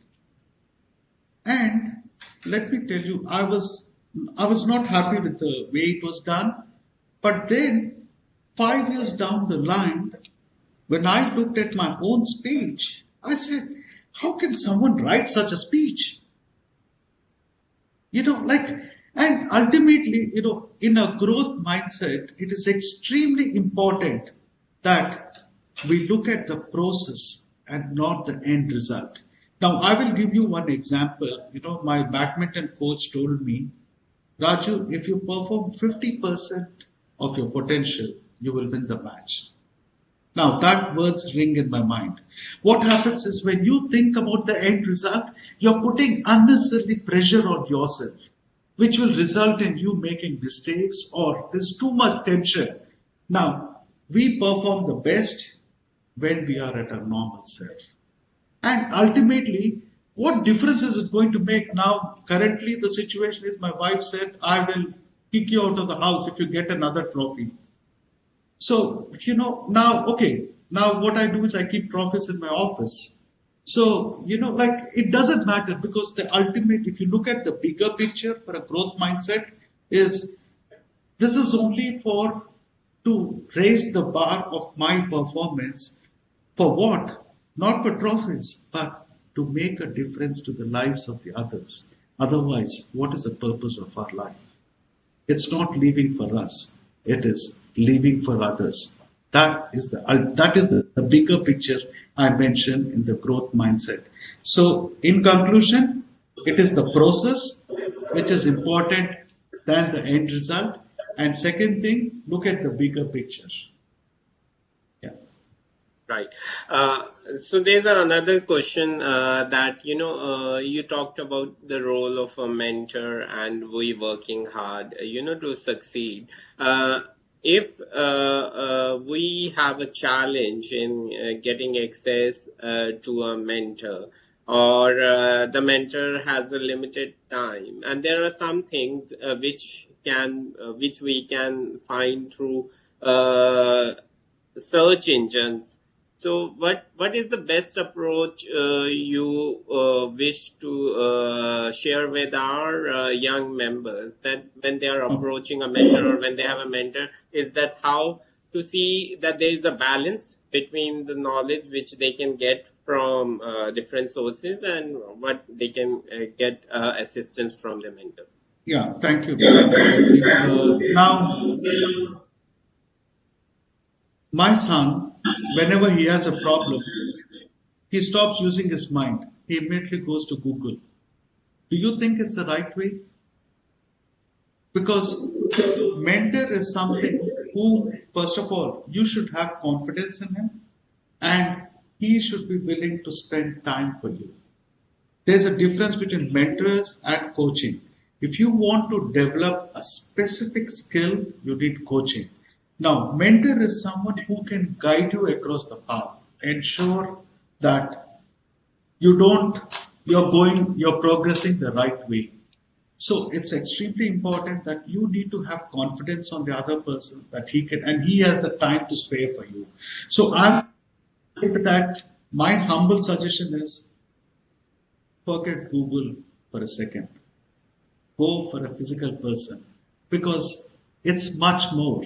And let me tell you, I was not happy with the way it was done. But then 5 years down the line, when I looked at my own speech, I said, how can someone write such a speech? Like, and ultimately, in a growth mindset, it is extremely important that we look at the process and not the end result. Now, I will give you one example. My badminton coach told me, Raju, if you perform 50% of your potential, you will win the match. Now that words ring in my mind. What happens is when you think about the end result, you're putting unnecessary pressure on yourself, which will result in you making mistakes or there's too much tension. Now, we perform the best when we are at our normal self. And ultimately, what difference is it going to make now? Currently, the situation is my wife said, I will kick you out of the house if you get another trophy. So, now, okay, now what I do is I keep trophies in my office. So, like it doesn't matter because the ultimate, if you look at the bigger picture for a growth mindset, is this is only for to raise the bar of my performance for what? Not for trophies, but to make a difference to the lives of the others. Otherwise, what is the purpose of our life? It's not living for us. It is living for others. That is the bigger picture I mentioned in the growth mindset. So, in conclusion, it is the process which is important than the end result. And second thing, look at the bigger picture. Yeah. Right. So there's another question that you talked about the role of a mentor and we working hard, to succeed. If we have a challenge in getting access to a mentor, or the mentor has a limited time, and there are some things which we can find through search engines. So, what is the best approach you wish to share with our young members that when they are approaching a mentor or when they have a mentor, is that how to see that there is a balance between the knowledge which they can get from different sources and what they can get assistance from the mentor? Yeah, thank you. Thank you. Now, my son, whenever he has a problem, he stops using his mind. He immediately goes to Google. Do you think it's the right way? Because mentor is something who, first of all, you should have confidence in him and he should be willing to spend time for you. There's a difference between mentors and coaching. If you want to develop a specific skill, you need coaching. Now, mentor is someone who can guide you across the path, ensure that you're progressing the right way. So it's extremely important that you need to have confidence on the other person that he can, and he has the time to spare for you. So I think that my humble suggestion is forget Google for a second. Go for a physical person because it's much more.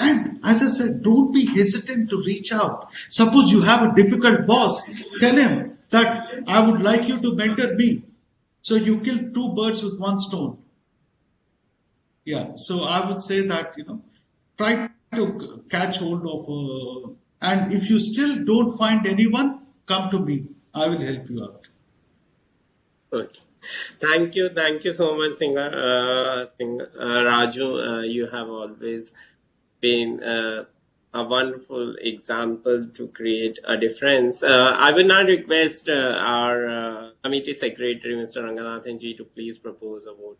And as I said, don't be hesitant to reach out. Suppose you have a difficult boss, tell him that I would like you to mentor me. So you kill two birds with one stone. Yeah, so I would say that, try to catch hold of, and if you still don't find anyone, come to me. I will help you out. Okay. Thank you so much, Raju. You have always been a wonderful example to create a difference. I will now request our committee secretary, Mr. Ranganathan ji, to please propose a vote.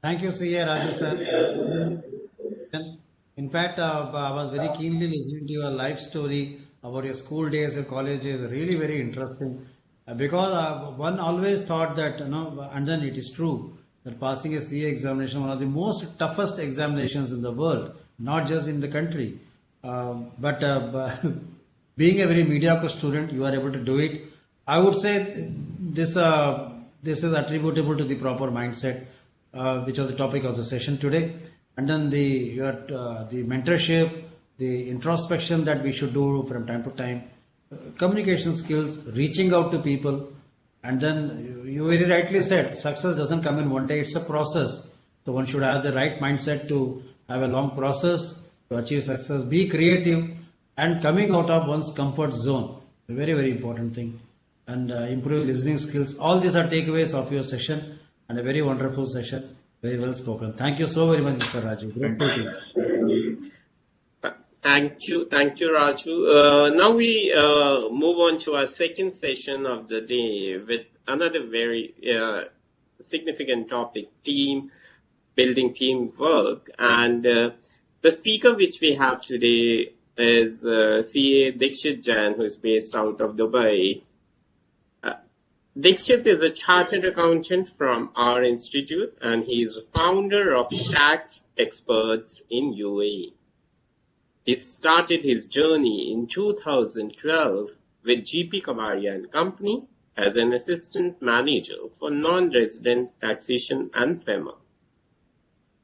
Thank you, CA Raju sir. In fact, I was very keenly listening to your life story about your school days, your college days. Really very interesting. Because one always thought that, and then it is true that passing a CA examination, one of the most toughest examinations in the world, not just in the country. But being a very mediocre student, you are able to do it. I would say this is attributable to the proper mindset, which was the topic of the session today, and then the mentorship, the introspection that we should do from time to time, communication skills, reaching out to people, and then you very rightly said, success doesn't come in one day; it's a process. So one should have the right mindset to have a long process to achieve success. Be creative and coming out of one's comfort zone, a very very important thing, and improve listening skills. All these are takeaways of your session, and a very wonderful session. Very well spoken. Thank you so very much, Mr. Raju. Grateful to you. Thank you, Raju. Now we move on to our second session of the day with another very significant topic: building teamwork. And the speaker which we have today is CA Dikshit Jain, who is based out of Dubai. Dikshit is a chartered accountant from our institute, and he is founder of Tax Experts in UAE. He started his journey in 2012 with GP Kamaria and Company as an assistant manager for non-resident taxation and FEMA.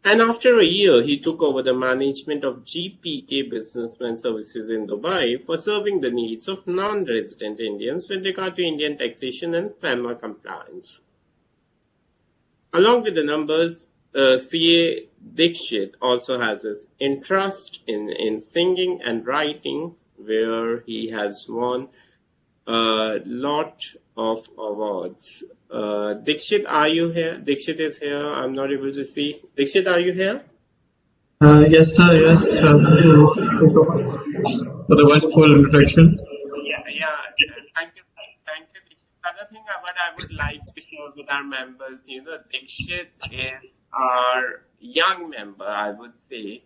And after a year, he took over the management of GPK Businessman Services in Dubai for serving the needs of non-resident Indians with regard to Indian taxation and FEMA compliance. Along with the numbers, CA Dikshit also has his interest in singing and writing, where he has won a lot of awards. Dikshit, are you here? Dikshit is here. I'm not able to see. Dikshit, are you here? Yes, sir. Yes. Thank you so much for the wonderful introduction. Yeah. Thank you. Other thing what I would like to share with our members, Dikshit is our young member, I would say.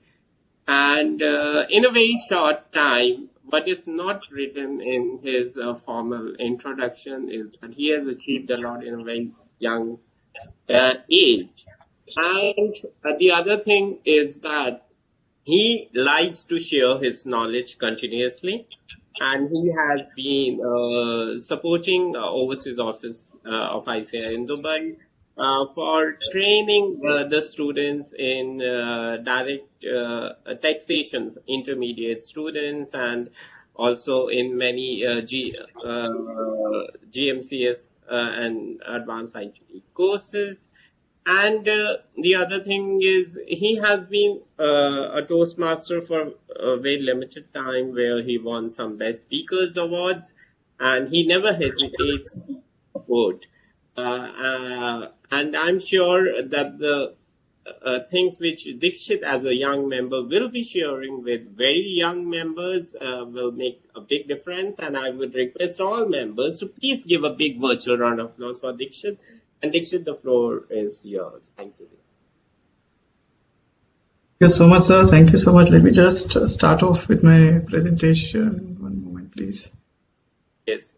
And in a very short time, what is not written in his formal introduction is that he has achieved a lot in a very young age. And the other thing is that he likes to share his knowledge continuously. And he has been supporting overseas office of ICAI in Dubai for training the students in direct taxation, intermediate students, and also in many GMCS and advanced IGT courses. And the other thing is he has been a Toastmaster for a very limited time, where he won some Best Speakers Awards, and he never hesitates to support. And I'm sure that the things which Dikshit as a young member will be sharing with very young members will make a big difference. And I would request all members to please give a big virtual round of applause for Dikshit. And Dikshit, the floor is yours. Thank you. Thank you so much, sir. Thank you so much. Let me just start off with my presentation. One moment, please. Yes.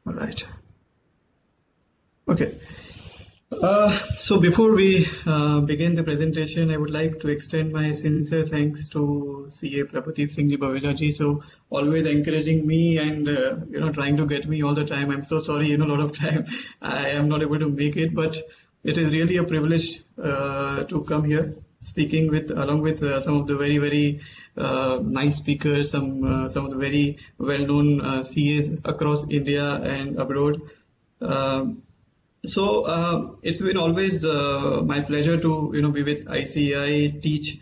All right. Okay. So before we begin the presentation, I would like to extend my sincere thanks to CA Prabhadeep Singh Ji Baweja ji. So always encouraging me and trying to get me all the time. I'm so sorry, a lot of time I am not able to make it, but it is really a privilege to come here speaking along with some of the very, very nice speakers, some of the very well-known CAs across India and abroad. So it's been always my pleasure to be with ICAI, teach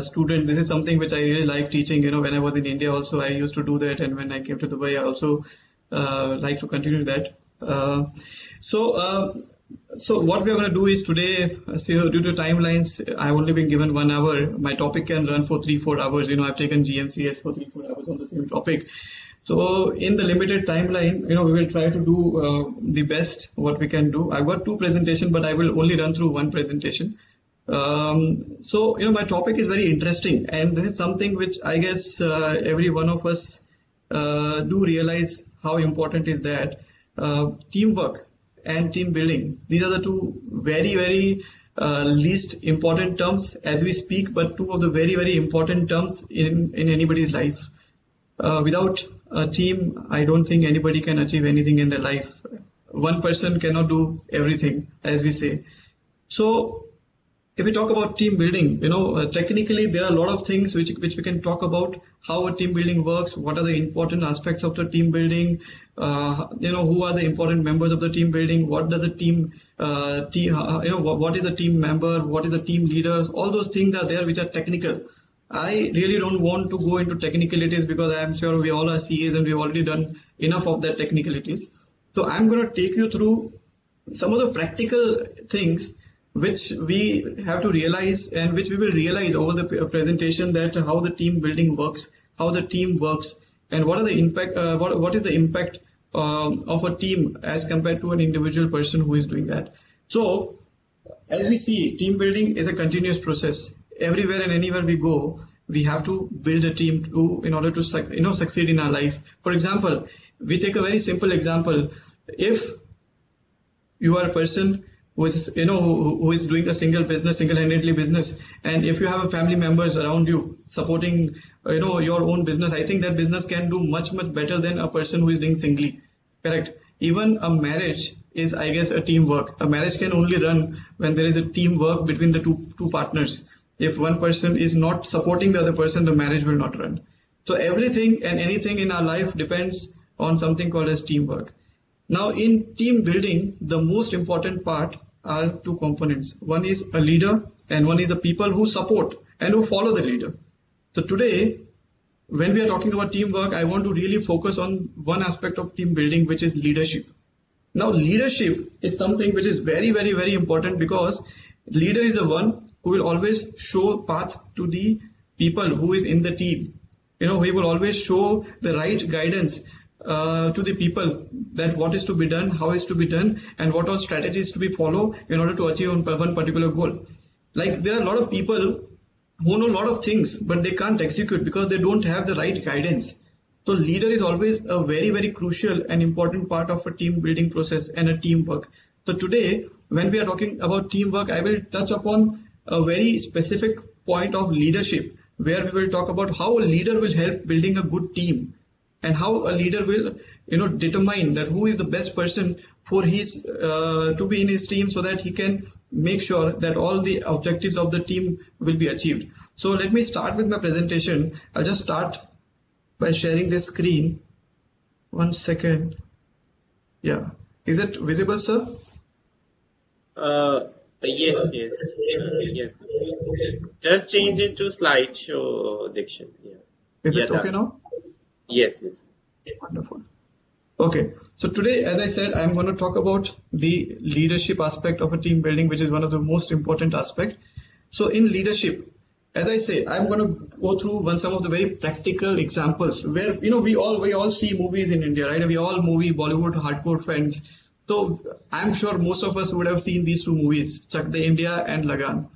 students. This is something which I really like teaching. When I was in India also, I used to do that, and when I came to Dubai, I also like to continue that. So what we are going to do is today, due to timelines, I've only been given 1 hour. My topic can run for 3-4 hours. I've taken GMCS for 3-4 hours on the same topic. So in the limited timeline, we will try to do the best what we can do. I've got 2 presentations, but I will only run through 1 presentation. So my topic is very interesting, and this is something which I guess every one of us do realize how important is that teamwork and team building. These are the two very, very least important terms as we speak, but two of the very, very important terms in anybody's life. Without a team, I don't think anybody can achieve anything in their life. One person cannot do everything, as we say. So if we talk about team building, technically there are a lot of things which we can talk about, how a team building works, what are the important aspects of the team building, who are the important members of the team building, what does a team, what is a team member, what is a team leaders, all those things are there which are technical. I really don't want to go into technicalities because I am sure we all are CAs and we've already done enough of that technicalities. So I'm going to take you through some of the practical things which we have to realize and which we will realize over the presentation, that how the team building works, how the team works, and what are the impact, what is the impact of a team as compared to an individual person who is doing that. So as we see, team building is a continuous process. Everywhere and anywhere we go, we have to build a team in order to succeed in our life. For example, we take a very simple example. If you are a person who is doing a single-handedly business, and if you have a family members around you supporting your own business, I think that business can do much better than a person who is doing singly. Correct? Even a marriage is, I guess, a teamwork. A marriage can only run when there is a teamwork between the two partners. If one person is not supporting the other person, the marriage will not run. So everything and anything in our life depends on something called as teamwork. Now in team building, the most important part are two components. One is a leader and one is the people who support and who follow the leader. So today, when we are talking about teamwork, I want to really focus on one aspect of team building, which is leadership. Now leadership is something which is very, very, very important, because leader is the one who will always show path to the people who is in the team. He will always show the right guidance to the people, that what is to be done, how is to be done, and what all strategies to be followed in order to achieve one particular goal. Like there are a lot of people who know a lot of things, but they can't execute because they don't have the right guidance. So leader is always a very, very crucial and important part of a team building process and a teamwork. So today, when we are talking about teamwork, I will touch upon a very specific point of leadership, where we will talk about how a leader will help building a good team, and how a leader will determine that who is the best person for his to be in his team, so that he can make sure that all the objectives of the team will be achieved. So let me start with my presentation. I'll just start by sharing this screen. 1 second. Yeah, is it visible, sir? Yes. Just change it to slideshow, Dikshan. Yeah. Is it okay now? Yes. Wonderful. Okay, so today, as I said, I'm going to talk about the leadership aspect of a team building, which is one of the most important aspects. So in leadership, as I say, I'm going to go through some of the very practical examples where, we all see movies in India, right? We all Bollywood hardcore fans. So I'm sure most of us would have seen these two movies, Chak De India and Lagan.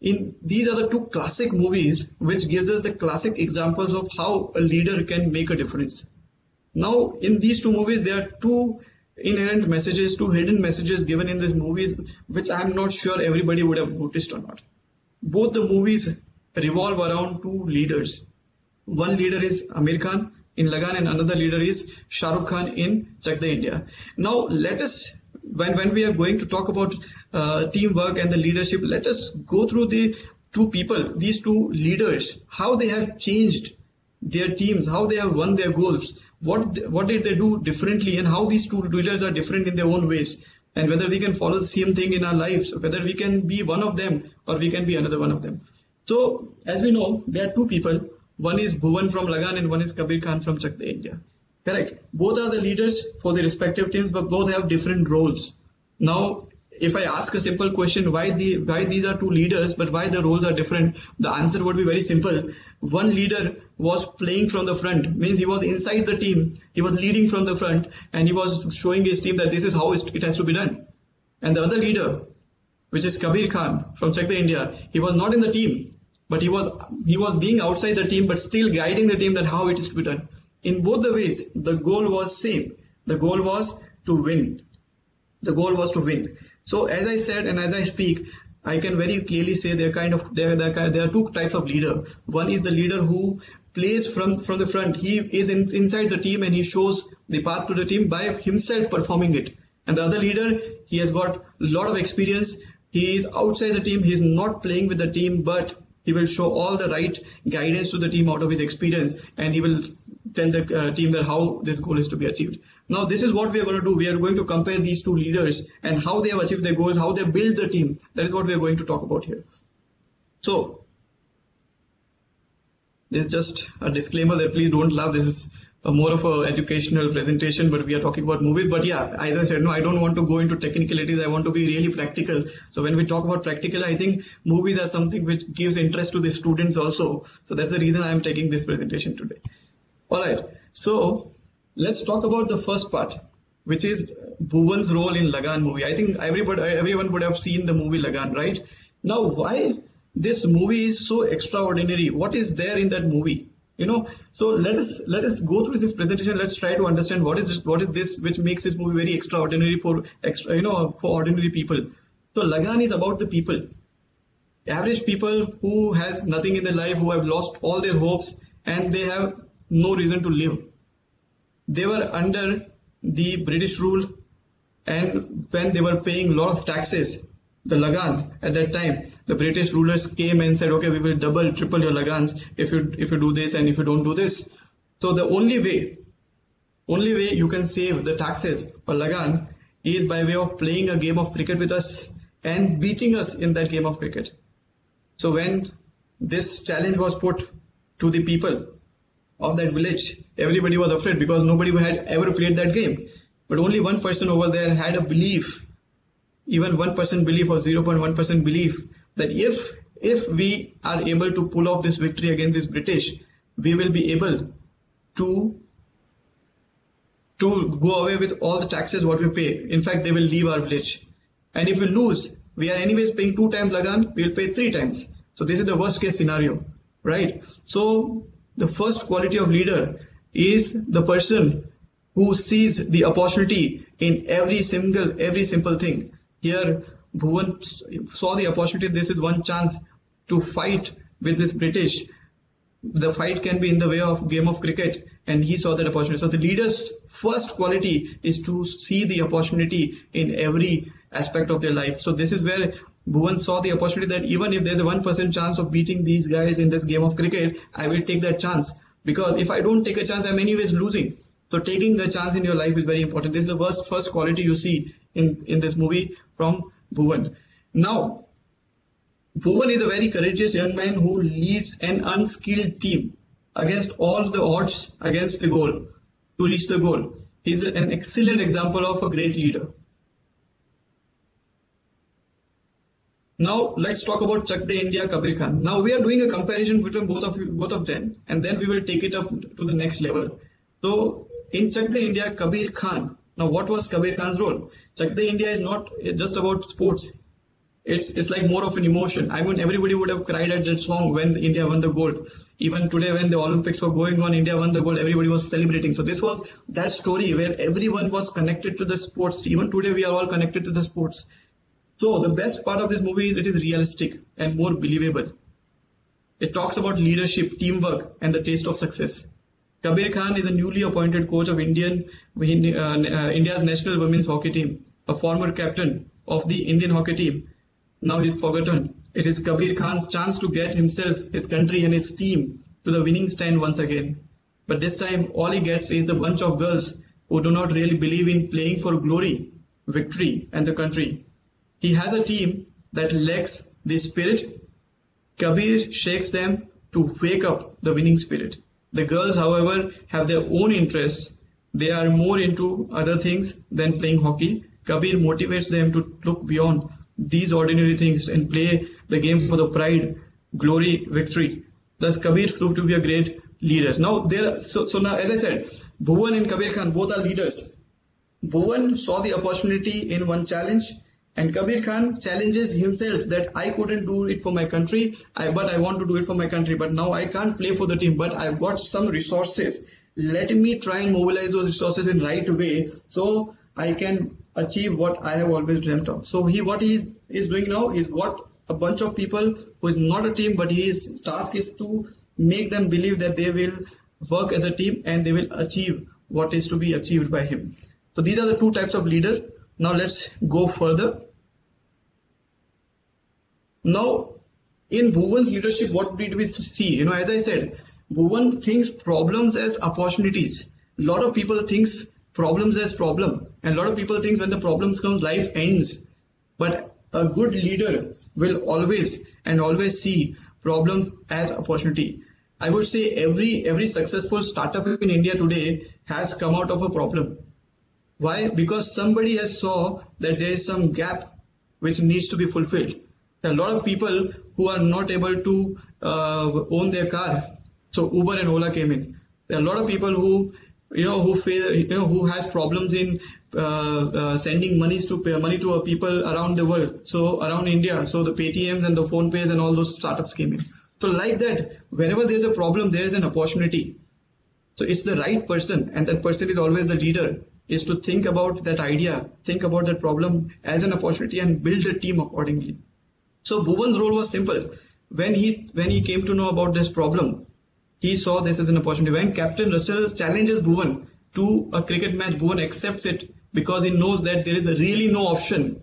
These are the two classic movies which gives us the classic examples of how a leader can make a difference. Now, in these two movies, there are two inherent messages, two hidden messages given in these movies, which I'm not sure everybody would have noticed or not. Both the movies revolve around two leaders. One leader is Amir Khan in Lagan, and another leader is Shah Rukh Khan in Chak De India. Now, let us, when we are going to talk about teamwork and the leadership, let us go through the two people, these two leaders, how they have changed their teams, how they have won their goals, what did they do differently, and how these two leaders are different in their own ways, and whether we can follow the same thing in our lives, whether we can be one of them or we can be another one of them. So, as we know, there are two people. One is Bhuvan from Lagan and one is Kabir Khan from Chak De India. Correct. Both are the leaders for the respective teams, but both have different roles. Now, if I ask a simple question, why these are two leaders, but why the roles are different, the answer would be very simple. One leader was playing from the front, means he was inside the team, he was leading from the front, and he was showing his team that this is how it has to be done. And the other leader, which is Kabir Khan from Chak De India, he was not in the team, but he was being outside the team, but still guiding the team that how it is to be done. in both the ways, the goal was same. The goal was to win. The goal was to win. So as I said and as I speak, I can very clearly say there are two types of leader. One is the leader who plays from the front. He is inside the team and he shows the path to the team by himself performing it. And the other leader, he has got a lot of experience. He is outside the team. He is not playing with the team, but he will show all the right guidance to the team out of his experience, and he will tell the team that how this goal is to be achieved. Now, this is what we are going to do. We are going to compare these two leaders and how they have achieved their goals, how they build the team. That is what we are going to talk about here. So, this is just a disclaimer that please don't laugh. This is more of an educational presentation, but we are talking about movies. But yeah, as I said, no, I don't want to go into technicalities. I want to be really practical. So when we talk about practical, I think movies are something which gives interest to the students also. So that's the reason I'm taking this presentation today. All right. So let's talk about the first part, which is Bhuvan's role in Lagan movie. I think everyone would have seen the movie Lagan, right? Now, why this movie is so extraordinary? What is there in that movie? So let us go through this presentation. Let's try to understand what is this which makes this movie very extraordinary for ordinary people. So Lagan is about the people, average people who has nothing in their life, who have lost all their hopes, and they have no reason to live. They were under the British rule, and when they were paying a lot of taxes, the Lagan at that time, the British rulers came and said, okay, we will double, triple your Lagans if you do this and if you don't do this. So the only way you can save the taxes for Lagan is by way of playing a game of cricket with us and beating us in that game of cricket. So when this challenge was put to the people of that village, everybody was afraid because nobody had ever played that game. But only one person over there had a belief, even 1% belief or 0.1% belief, that if we are able to pull off this victory against this British, we will be able to go away with all the taxes what we pay. In fact, they will leave our village. And if we lose, we are anyways paying 2 times Lagan, we will pay 3 times. So this is the worst case scenario, right? So the first quality of leader is the person who sees the opportunity in every simple thing. Here, Bhuvan saw the opportunity. This is one chance to fight with this British. The fight can be in the way of game of cricket, and he saw that opportunity. So the leader's first quality is to see the opportunity in every aspect of their life. So this is where Bhuvan saw the opportunity that even if there's a 1% chance of beating these guys in this game of cricket, I will take that chance, because if I don't take a chance, I'm anyways losing. So taking the chance in your life is very important. This is the first quality you see in this movie from Bhuvan. Now, Bhuvan is a very courageous young man who leads an unskilled team against all the odds against the goal to reach the goal. He's an excellent example of a great leader. Now let's talk about Chak De India, Kabir Khan. Now we are doing a comparison between both of them, and then we will take it up to the next level. So in Chak De India, Kabir Khan. Now what was Kabir Khan's role? Chak De India is not just about sports. It's like more of an emotion. I mean, everybody would have cried at that song when India won the gold. Even today, when the Olympics were going on, India won the gold, everybody was celebrating. So this was that story where everyone was connected to the sports. Even today, we are all connected to the sports. So the best part of this movie is it is realistic and more believable. It talks about leadership, teamwork, and the taste of success. Kabir Khan is a newly appointed coach of India's national women's hockey team, a former captain of the Indian hockey team. Now he's forgotten. It is Kabir Khan's chance to get himself, his country and his team to the winning stand once again. But this time all he gets is a bunch of girls who do not really believe in playing for glory, victory and the country. He has a team that lacks the spirit. Kabir shakes them to wake up the winning spirit. The girls, however, have their own interests. They are more into other things than playing hockey. Kabir motivates them to look beyond these ordinary things and play the game for the pride, glory, victory. Thus, Kabir proved to be a great leader. Now, now, as I said, Bhuvan and Kabir Khan both are leaders. Bhuvan saw the opportunity in one challenge, and Kabir Khan challenges himself that I couldn't do it for my country, but I want to do it for my country. But now I can't play for the team, but I've got some resources. let me try and mobilize those resources in right way so I can achieve what I have always dreamt of. So what he is doing now is got a bunch of people who is not a team, but his task is to make them believe that they will work as a team and they will achieve what is to be achieved by him. So these are the two types of leader. Now let's go further. Now in Bhuvan's leadership, what did we see? As I said, Bhuvan thinks problems as opportunities. A lot of people thinks problems as problem, and a lot of people think when the problems come, life ends. But a good leader will always see problems as opportunity. I would say every successful startup in India today has come out of a problem. Why? Because somebody has saw that there is some gap which needs to be fulfilled. There are a lot of people who are not able to own their car. So Uber and Ola came in. There are a lot of people who who has problems in sending money to people around the world. So around India, so the Paytms and the Phone Pays and all those startups came in. So like that, wherever there is a problem, there is an opportunity. So it's the right person, and that person is always the leader, is to think about that idea, think about that problem as an opportunity and build a team accordingly. So Bhuvan's role was simple. When he came to know about this problem, he saw this as an opportunity. When Captain Russell challenges Bhuvan to a cricket match, Bhuvan accepts it because he knows that there is really no option.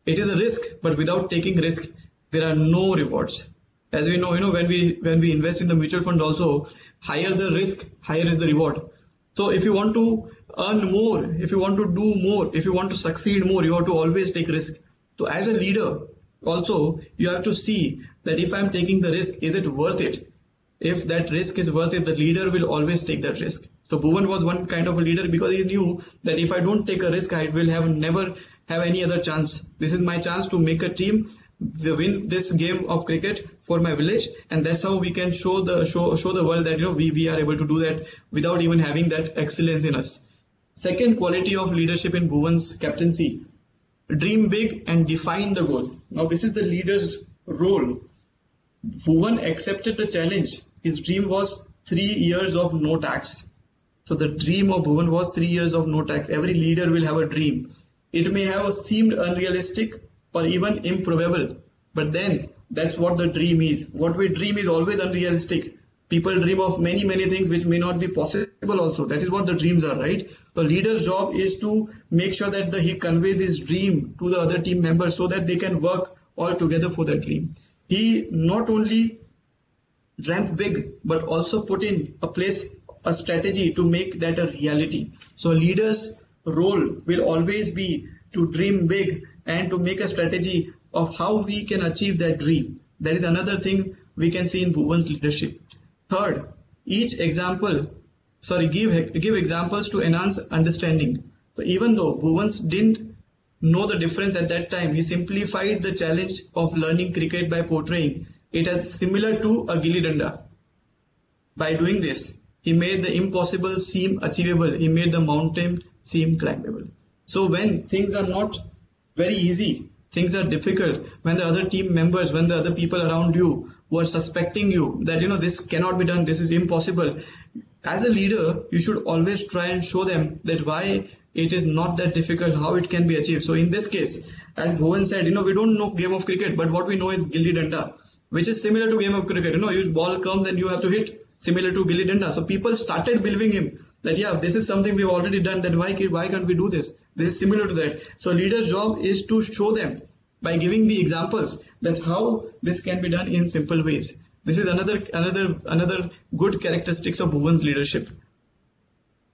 It is a risk, but without taking risk, there are no rewards. As we know, when we invest in the mutual fund also, higher the risk, higher is the reward. So if you want to earn more, if you want to do more, if you want to succeed more, you have to always take risk. So as a leader, also, you have to see that if I'm taking the risk, is it worth it? If that risk is worth it, the leader will always take that risk. So Bhuvan was one kind of a leader because he knew that if I don't take a risk, I will never have any other chance. This is my chance to make a team, win this game of cricket for my village, and that's how we can show the world that we are able to do that without even having that excellence in us. Second quality of leadership in Bhuvan's captaincy: dream big and define the goal. Now this is the leader's role. Bhuvan accepted the challenge. His dream was 3 years of no tax. So the dream of Bhuvan was 3 years of no tax. Every leader will have a dream. It may have seemed unrealistic or even improbable, but then that's what the dream is. What we dream is always unrealistic. People dream of many things which may not be possible also. That is what the dreams are, right? The leader's job is to make sure that he conveys his dream to the other team members so that they can work all together for that dream. He not only dreamt big, but also put in a strategy to make that a reality. So a leader's role will always be to dream big and to make a strategy of how we can achieve that dream. That is another thing we can see in Bhuvan's leadership. Third, give examples to enhance understanding. So even though Bhuvan didn't know the difference at that time, he simplified the challenge of learning cricket by portraying it as similar to a gilli danda. By doing this, he made the impossible seem achievable. He made the mountain seem climbable. So when things are not very easy, things are difficult, when the other team members, when the other people around you who are suspecting you that this cannot be done, this is impossible, as a leader, you should always try and show them that why it is not that difficult, how it can be achieved. So in this case, as Bhuvan said, we don't know game of cricket, but what we know is gilli danda, which is similar to game of cricket. Your ball comes and you have to hit, similar to gilli danda. So people started believing him that, yeah, this is something we've already done, then why can't we do this? This is similar to that. So leader's job is to show them by giving the examples that how this can be done in simple ways. This is another good characteristics of Bhuvan's leadership.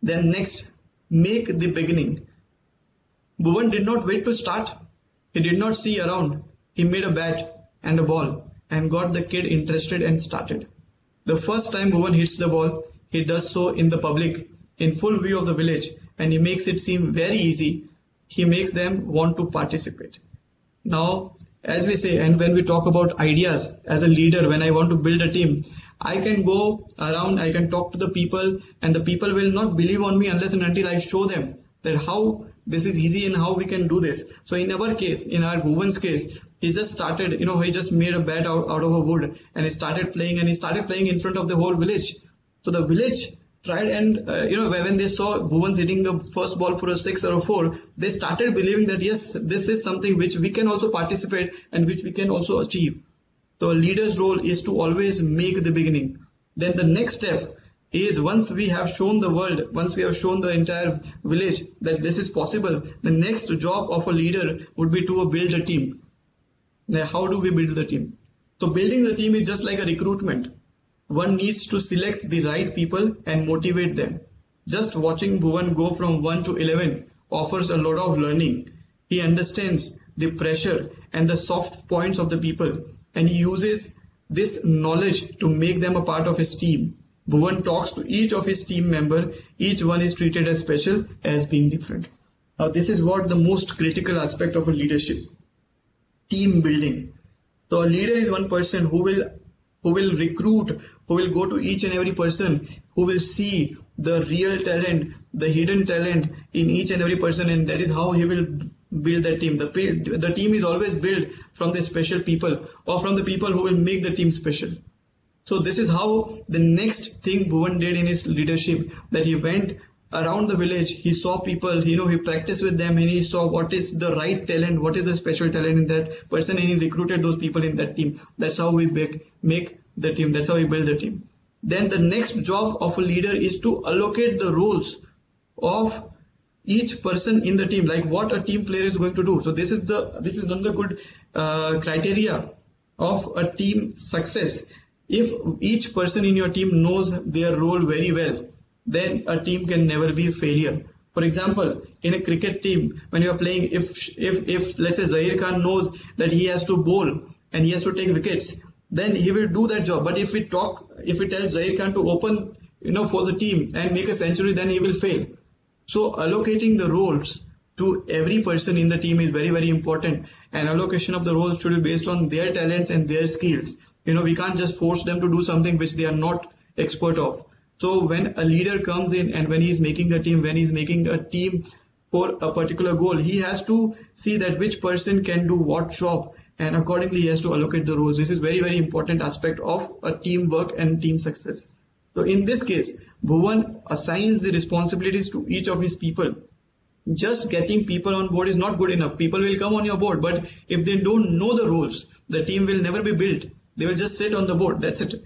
Then next, make the beginning. Bhuvan did not wait to start. He did not see around. He made a bat and a ball and got the kid interested and started. The first time Bhuvan hits the ball, he does so in the public, in full view of the village, and he makes it seem very easy. He makes them want to participate. Now, as we say, and when we talk about ideas as a leader, when I want to build a team, I can go around, I can talk to the people, and the people will not believe on me unless and until I show them that how this is easy and how we can do this. So in our case, in our Bhuvan's case, he just started, he just made a bat out of a wood and he started playing in front of the whole village. So the village tried, and when they saw Bhuvan hitting the first ball for a 6 or a 4, they started believing that yes, this is something which we can also participate and which we can also achieve. So a leader's role is to always make the beginning. Then the next step is, once we have shown the world, once we have shown the entire village that this is possible, the next job of a leader would be to build a team. Now, how do we build the team? So building the team is just like a recruitment. One needs to select the right people and motivate them. Just watching Bhuvan go from 1 to 11 offers a lot of learning. He understands the pressure and the soft points of the people, and he uses this knowledge to make them a part of his team. Bhuvan talks to each of his team member. Each one is treated as special, as being different. Now, this is what the most critical aspect of a leadership: team building. So a leader is one person who will recruit, who will go to each and every person, who will see the real talent, the hidden talent in each and every person, and that is how he will build that team. The team is always built from the special people, or from the people who will make the team special. So this is how the next thing Bhuvan did in his leadership, that he went around the village, he saw people, he practiced with them, and he saw what is the right talent, what is the special talent in that person, and he recruited those people in that team. That's how we make the team. That's how we build the team. Then the next job of a leader is to allocate the roles of each person in the team, like what a team player is going to do. So this is another good criteria of a team success. If each person in your team knows their role very well, then a team can never be a failure. For example, in a cricket team, when you are playing, if let's say Zahir Khan knows that he has to bowl and he has to take wickets, then he will do that job. But if we tell Zahir Khan to open, for the team and make a century, then he will fail. So allocating the roles to every person in the team is very, very important. And allocation of the roles should be based on their talents and their skills. We can't just force them to do something which they are not expert of. So when a leader comes in and when he's making a team, for a particular goal, he has to see that which person can do what job, and accordingly he has to allocate the roles. This is very, very important aspect of a teamwork and team success. So in this case, Bhuvan assigns the responsibilities to each of his people. Just getting people on board is not good enough. People will come on your board, but if they don't know the roles, the team will never be built. They will just sit on the board. That's it.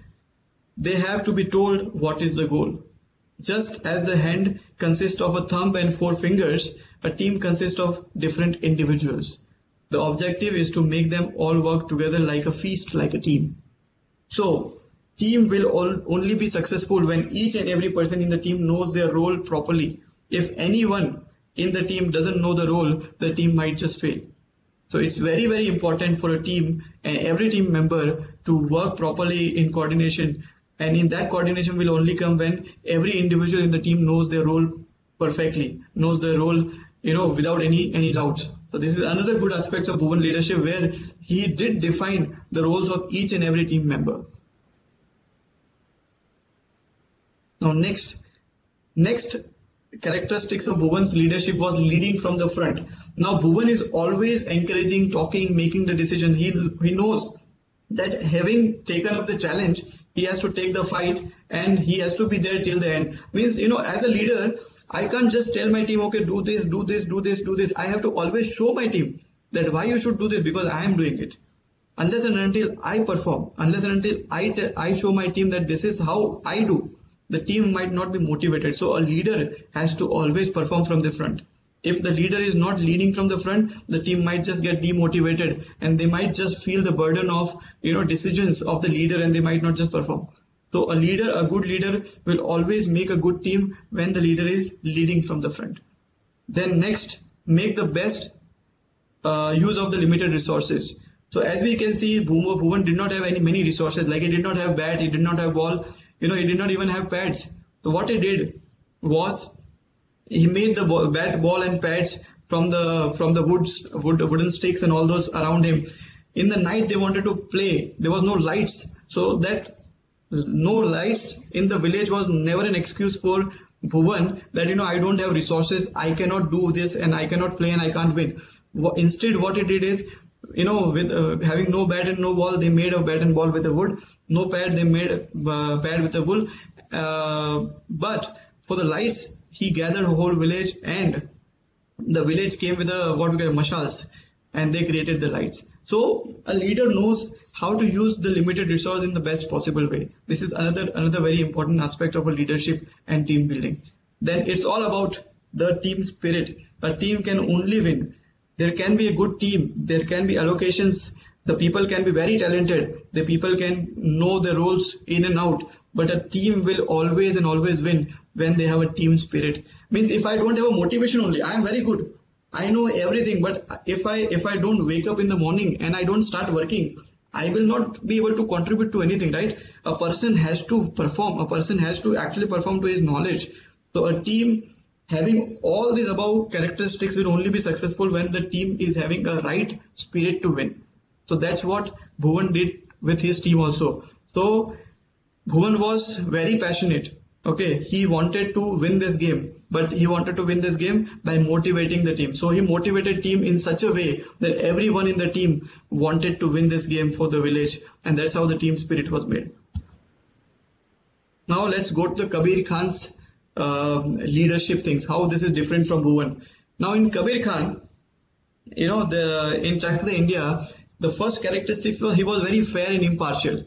They have to be told what is the goal. Just as a hand consists of a thumb and 4 fingers, a team consists of different individuals. The objective is to make them all work together like a feast, like a team. So, team will only be successful when each and every person in the team knows their role properly. If anyone in the team doesn't know the role, the team might just fail. So it's very, very important for a team and every team member to work properly in coordination. And in that coordination will only come when every individual in the team knows their role perfectly, knows their role, without any doubts. So this is another good aspect of Bhuvan leadership, where he did define the roles of each and every team member. Now next characteristics of Bhuvan's leadership was leading from the front. Now Bhuvan is always encouraging, talking, making the decision. He knows that having taken up the challenge, he has to take the fight and he has to be there till the end. Means, as a leader, I can't just tell my team, okay, do this, do this, do this, do this. I have to always show my team that why you should do this, because I am doing it. Unless and until I perform, unless and until I show my team that this is how I do, the team might not be motivated. So a leader has to always perform from the front. If the leader is not leading from the front, the team might just get demotivated and they might just feel the burden of decisions of the leader, and they might not just perform. So a good leader will always make a good team when the leader is leading from the front. Then next, make the best use of the limited resources. So as we can see, Bhuvan did not have many resources. Like, he did not have bat, he did not have ball, he did not even have pads. So what he did was, he made the bat, ball and pads from the wooden sticks and all those around him. In the night they wanted to play. There was no lights. So that no lights in the village was never an excuse for Bhuvan that, I don't have resources, I cannot do this and I cannot play and I can't win. Instead what he did is, with having no bat and no ball, they made a bat and ball with the wood. No pad, they made a pad with the wool. But for the lights, he gathered a whole village, and the village came with what we call mashals, and they created the lights. So a leader knows how to use the limited resource in the best possible way. This is another very important aspect of a leadership and team building. Then it's all about the team spirit. A team can only win. There can be a good team. There can be allocations. The people can be very talented. The people can know the roles in and out. But a team will always and always win when they have a team spirit. Means if I don't have a motivation only, I am very good. I know everything. But if I don't wake up in the morning and I don't start working, I will not be able to contribute to anything, right? A person has to perform. A person has to actually perform to his knowledge. So a team having all these above characteristics will only be successful when the team is having a right spirit to win. So that's what Bhuvan did with his team also. So Bhuvan was very passionate. Okay, he wanted to win this game, but he wanted to win this game by motivating the team. So he motivated team in such a way that everyone in the team wanted to win this game for the village, and that's how the team spirit was made. Now let's go to the Kabir Khan's leadership things, how this is different from Bhuvan. Now in Kabir Khan, in Chakra India, the first characteristics was he was very fair and impartial.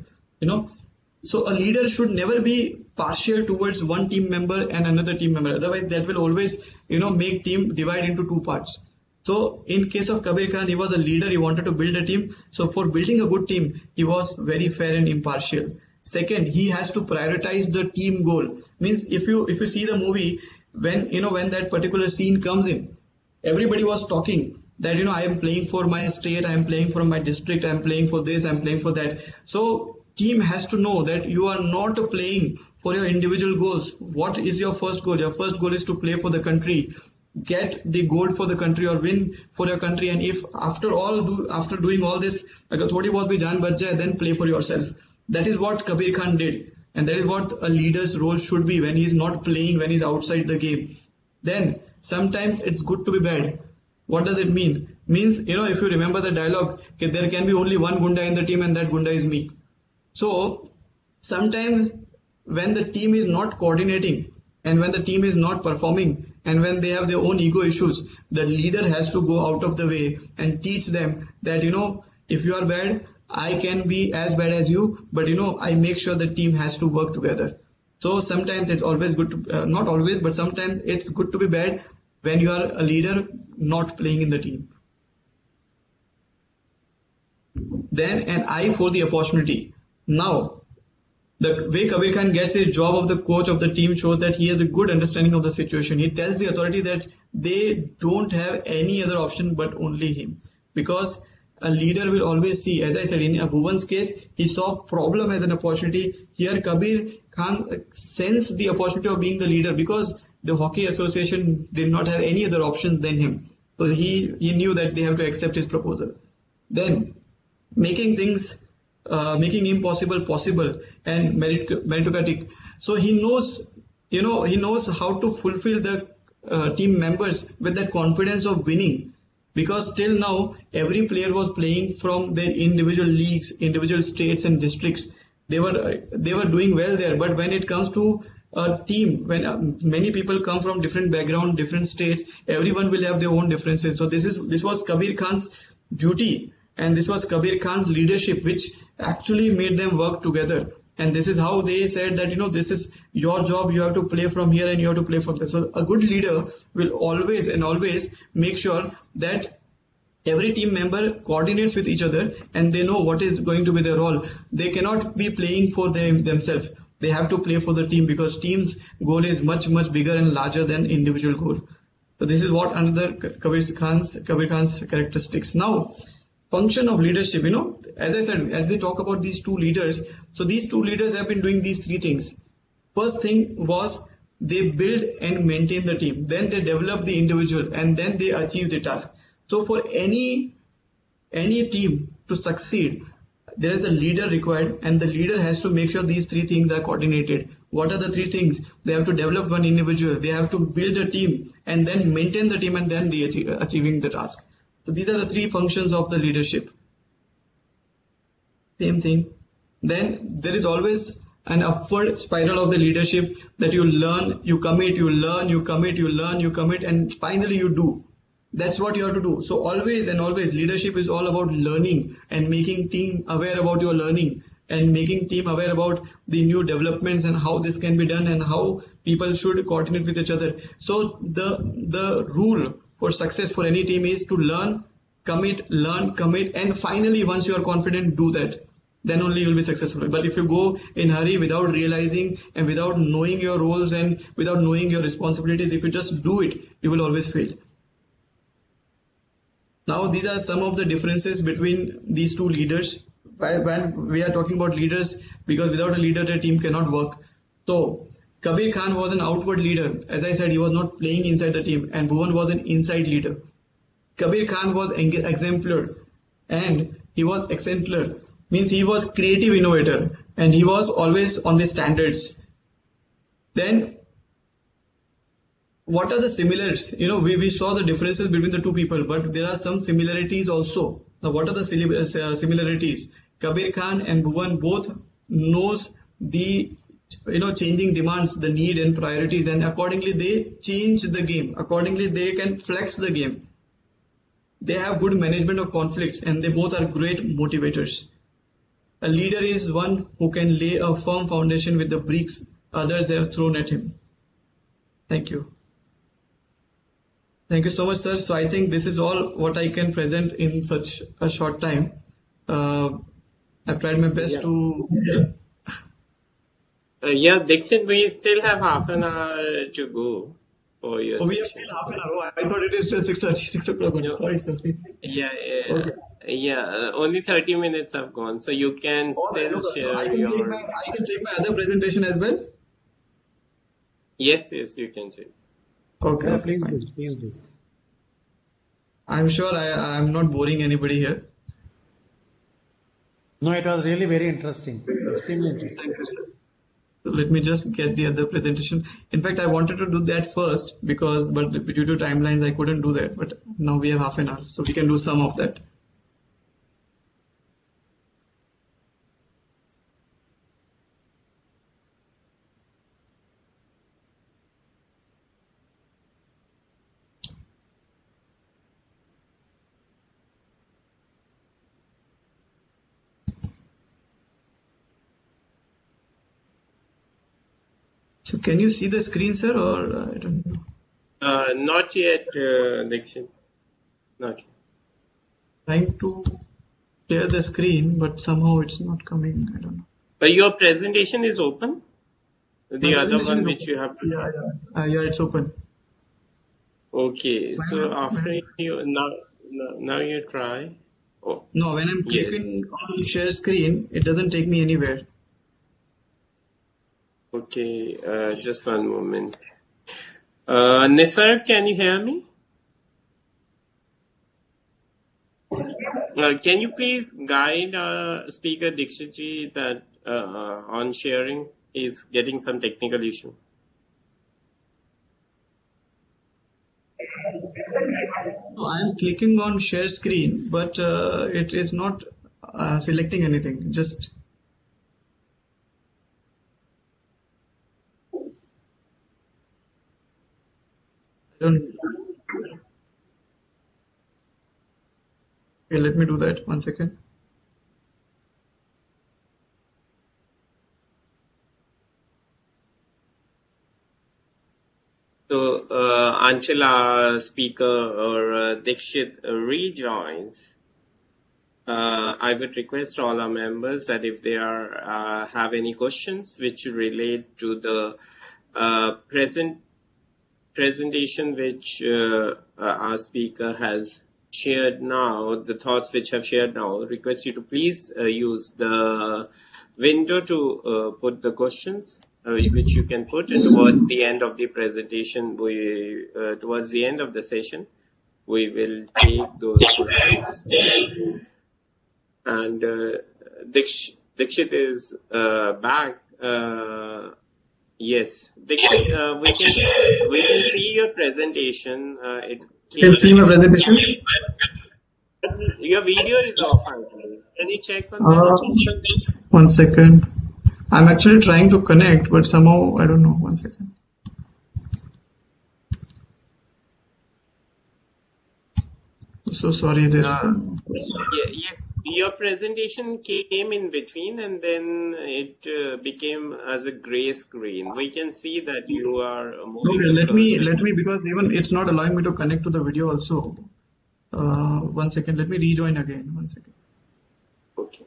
So a leader should never be partial towards one team member and another team member. Otherwise, that will always, make team divide into two parts. So in case of Kabir Khan, he was a leader. He wanted to build a team. So for building a good team, he was very fair and impartial. Second, he has to prioritize the team goal. Means if you see the movie, when that particular scene comes in, everybody was talking that I am playing for my state, I am playing for my district, I am playing for this, I am playing for that. So team has to know that you are not playing for your individual goals. What is your first goal? Your first goal is to play for the country, get the gold for the country or win for your country. And if after doing all this, agar thodi bahut bhi jaan bach jaye, then play for yourself. That is what Kabir Khan did. And that is what a leader's role should be when he is not playing, when he is outside the game. Then sometimes it's good to be bad. What does it mean? Means, if you remember the dialogue, okay, there can be only one Gunda in the team and that Gunda is me. So sometimes when the team is not coordinating and when the team is not performing and when they have their own ego issues, the leader has to go out of the way and teach them that, if you are bad, I can be as bad as you, but I make sure the team has to work together. So sometimes it's always good to, not always, but sometimes it's good to be bad when you are a leader not playing in the team. Then an eye for the opportunity. Now, the way Kabir Khan gets a job of the coach of the team shows that he has a good understanding of the situation. He tells the authority that they don't have any other option but only him. Because a leader will always see, as I said, in Bhuvan's case, he saw problem as an opportunity. Here, Kabir Khan sensed the opportunity of being the leader because the Hockey Association did not have any other options than him. So he knew that they have to accept his proposal. Then, making impossible possible and meritocratic. So he knows how to fulfill the team members with that confidence of winning. Because till now, every player was playing from their individual leagues, individual states and districts. They were doing well there. But when it comes to a team, when many people come from different background, different states, everyone will have their own differences. So this was Kabir Khan's duty, and this was Kabir Khan's leadership, which actually made them work together. And this is how they said that, this is your job, you have to play from here and you have to play from there. So a good leader will always make sure that every team member coordinates with each other and they know what is going to be their role. They cannot be playing for themselves. They have to play for the team because team's goal is much, much bigger and larger than individual goal. So this is what another Kabir Khan's characteristics. Now, function of leadership, as I said, as we talk about these two leaders, so these two leaders have been doing these three things. First thing was they build and maintain the team. Then they develop the individual and then they achieve the task. So for any team to succeed, there is a leader required and the leader has to make sure these three things are coordinated. What are the three things? They have to develop one individual, they have to build a team and then maintain the team and then they achieving the task. So these are the three functions of the leadership. Same thing. Then there is always an upward spiral of the leadership that you learn, you commit, you learn, you commit, you learn, you commit, and finally you do. That's what you have to do. So always and always, leadership is all about learning and making team aware about your learning and making team aware about the new developments and how this can be done and how people should coordinate with each other. So the rule for success for any team is to learn, commit, and finally once you are confident, do that. Then only you will be successful. But if you go in hurry without realizing and without knowing your roles and without knowing your responsibilities, if you just do it, you will always fail. Now these are some of the differences between these two leaders. When we are talking about leaders, because without a leader, the team cannot work. So Kabir Khan was an outward leader. As I said, he was not playing inside the team, and Bhuvan was an inside leader. Kabir Khan was exemplar and he was exemplar, means he was creative innovator and he was always on the standards. Then what are the similarities? We saw the differences between the two people, but there are some similarities also. Now what are the similarities? Kabir Khan and Bhuvan both knows the changing demands, the need and priorities, and accordingly they change the game. Accordingly they can flex the game. They have good management of conflicts and they both are great motivators. A leader is one who can lay a firm foundation with the bricks others have thrown at him. Thank you. Thank you so much, sir. So I think this is all what I can present in such a short time. I've tried my best to... Dixit, we still have half an hour to go for your we have still half an hour. I thought it is 6 o'clock. No. Sorry, sir. Only 30 minutes have gone, so you can still share I can take my other presentation as well? Yes, you can take. Okay. Yeah, please do. I'm sure I'm not boring anybody here. No, it was really very interesting. Extremely interesting. Thank you, sir. So let me just get the other presentation. In fact, I wanted to do that first but due to timelines, I couldn't do that. But now we have half an hour, so we can do some of that. So can you see the screen, sir, or I don't know? Not yet, Dixit. Not yet. Trying to share the screen, but somehow it's not coming. I don't know. But your presentation is open? The other one which you have to... Yeah, it's open. Okay, so after you... Now you try. Oh, no, when I'm clicking on share screen, it doesn't take me anywhere. Okay, just one moment. Nisar, can you hear me? Can you please guide speaker Dixitji that on sharing is getting some technical issue? No, I am clicking on share screen, but it is not selecting anything. Just okay, let me do that. 1 second. So until our speaker or Dixit rejoins, I would request all our members that if they have any questions which relate to the presentation which our speaker has shared now, the thoughts which have shared now, request you to please use the window to put the questions which you can put towards the end of the presentation. Towards the end of the session, we will take those questions. And Dixit is back. Yes, Dixit, we can see your presentation. You can see my presentation? Your video is off, actually. Can you check on that? 1 second. I'm actually trying to connect, but somehow, I don't know. One second. So sorry, this. Yes, your presentation came in between and then it became as a gray screen. We can see that you are moving Okay, the let cursor. me, because even it's not allowing me to connect to the video also. 1 second, let me rejoin again. 1 second. Okay.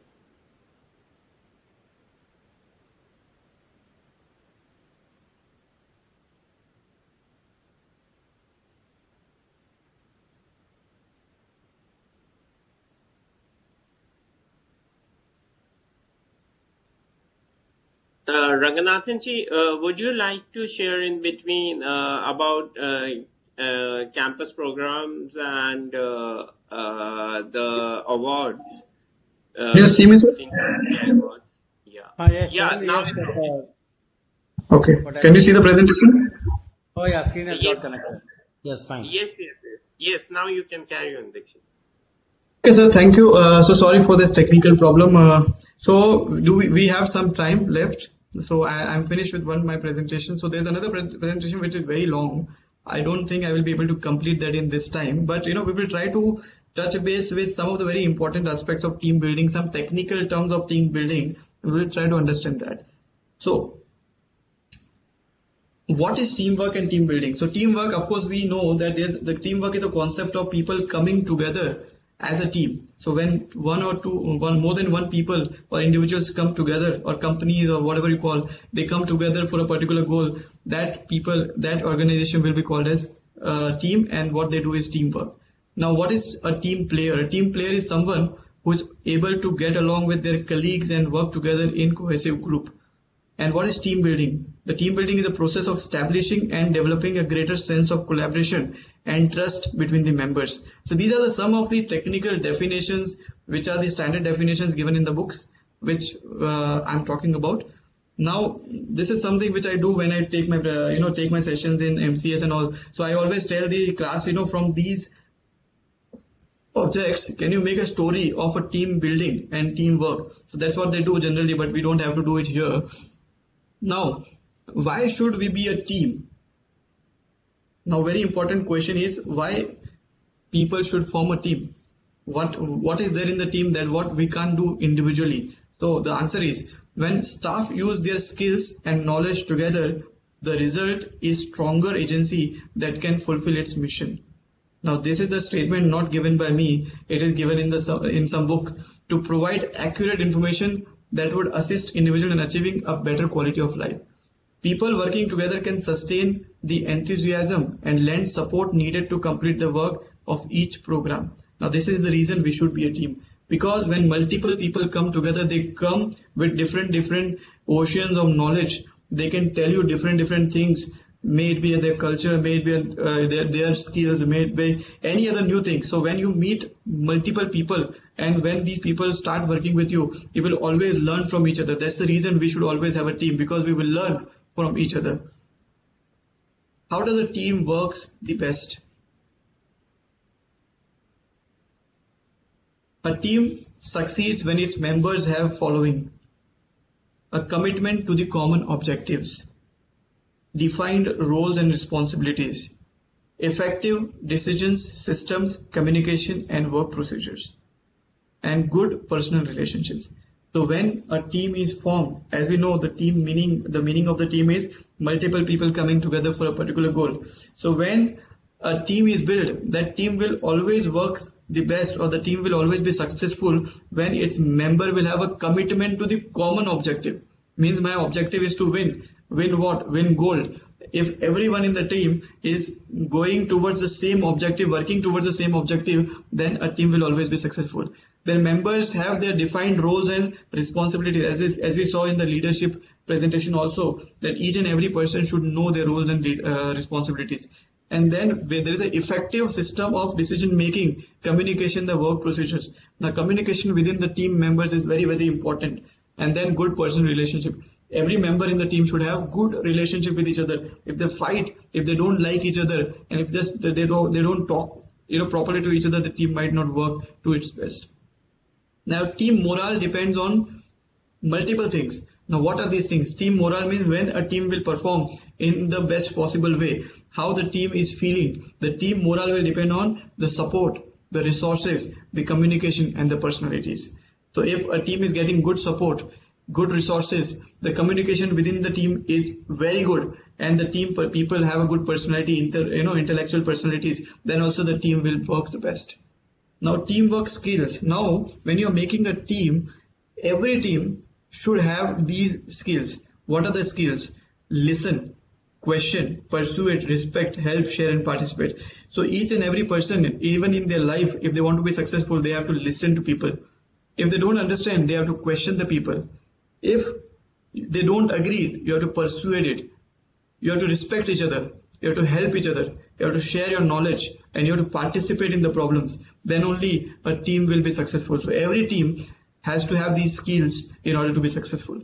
Ranganathanji, would you like to share in between about campus programs and the awards, Can you see me, sir? Constructing awards? Yeah. Yes, Yeah, certainly, now yes. it's Okay. But I Can you think, see the presentation? oh yeah, screen has yes, got connected. Yes, fine. yes. Now you can carry on, Dixit. Okay, sir. Thank you. So sorry for this technical problem. So do we have some time left? So I'm finished with my presentation. So there's another presentation which is very long. I don't think I will be able to complete that in this time. But we will try to touch base with some of the very important aspects of team building, some technical terms of team building. We will try to understand that. So what is teamwork and team building? So teamwork, of course, we know that the teamwork is a concept of people coming together as a team. So when more than one people or individuals come together, or companies or whatever you call, they come together for a particular goal, that organization will be called as a team, and what they do is teamwork. Now, what is a team player? A team player is someone who is able to get along with their colleagues and work together in cohesive group. And what is team building? The team building is a process of establishing and developing a greater sense of collaboration and trust between the members. So these are some of the technical definitions, which are the standard definitions given in the books, which I'm talking about. Now, this is something which I do when I take my take my sessions in MCS and all. So I always tell the class, from these objects, can you make a story of a team building and teamwork? So that's what they do generally, but we don't have to do it here. Now, why should we be a team? Now, very important question is why people should form a team. What is there in the team that what we can't do individually? So the answer is, when staff use their skills and knowledge together, the result is stronger agency that can fulfill its mission. Now, this is the statement not given by me. It is given in some book to provide accurate information that would assist individual in achieving a better quality of life. People working together can sustain the enthusiasm and lend support needed to complete the work of each program. Now, this is the reason we should be a team, because when multiple people come together, they come with different oceans of knowledge. They can tell you different things. May it be their culture, may it be their skills, may it be any other new thing. So when you meet multiple people and when these people start working with you, you will always learn from each other. That's the reason we should always have a team, because we will learn from each other. How does a team works the best? A team succeeds when its members have following: a commitment to the common objectives, defined roles and responsibilities, effective decisions, systems, communication and work procedures, and good personal relationships. So when a team is formed, as we know, the meaning of the team is multiple people coming together for a particular goal. So when a team is built, that team will always work the best, or the team will always be successful when its member will have a commitment to the common objective. Means my objective is to win. Win what? Win gold. If everyone in the team is going towards the same objective, working towards the same objective, then a team will always be successful. Their members have their defined roles and responsibilities, as we saw in the leadership presentation also, that each and every person should know their roles and responsibilities. And then there is an effective system of decision making, communication, the work procedures. Now, communication within the team members is very important. And then good personal relationship. Every member in the team should have good relationship with each other. If they fight, if they don't like each other, and if they don't talk properly to each other, the team might not work to its best. Now, team morale depends on multiple things. Now, what are these things? Team morale means when a team will perform in the best possible way, how the team is feeling. The team morale will depend on the support, the resources, the communication, and the personalities. So if a team is getting good support, good resources, the communication within the team is very good, and the team people have a good personality, intellectual personalities, then also the team will work the best. Now, teamwork skills. Now, when you're making a team, every team should have these skills. What are the skills? Listen, question, persuade, respect, help, share, and participate. So each and every person, even in their life, if they want to be successful, they have to listen to people. If they don't understand, they have to question the people. If they don't agree, you have to persuade it. You have to respect each other. You have to help each other. You have to share your knowledge, and you have to participate in the problems. Then only a team will be successful. So every team has to have these skills in order to be successful.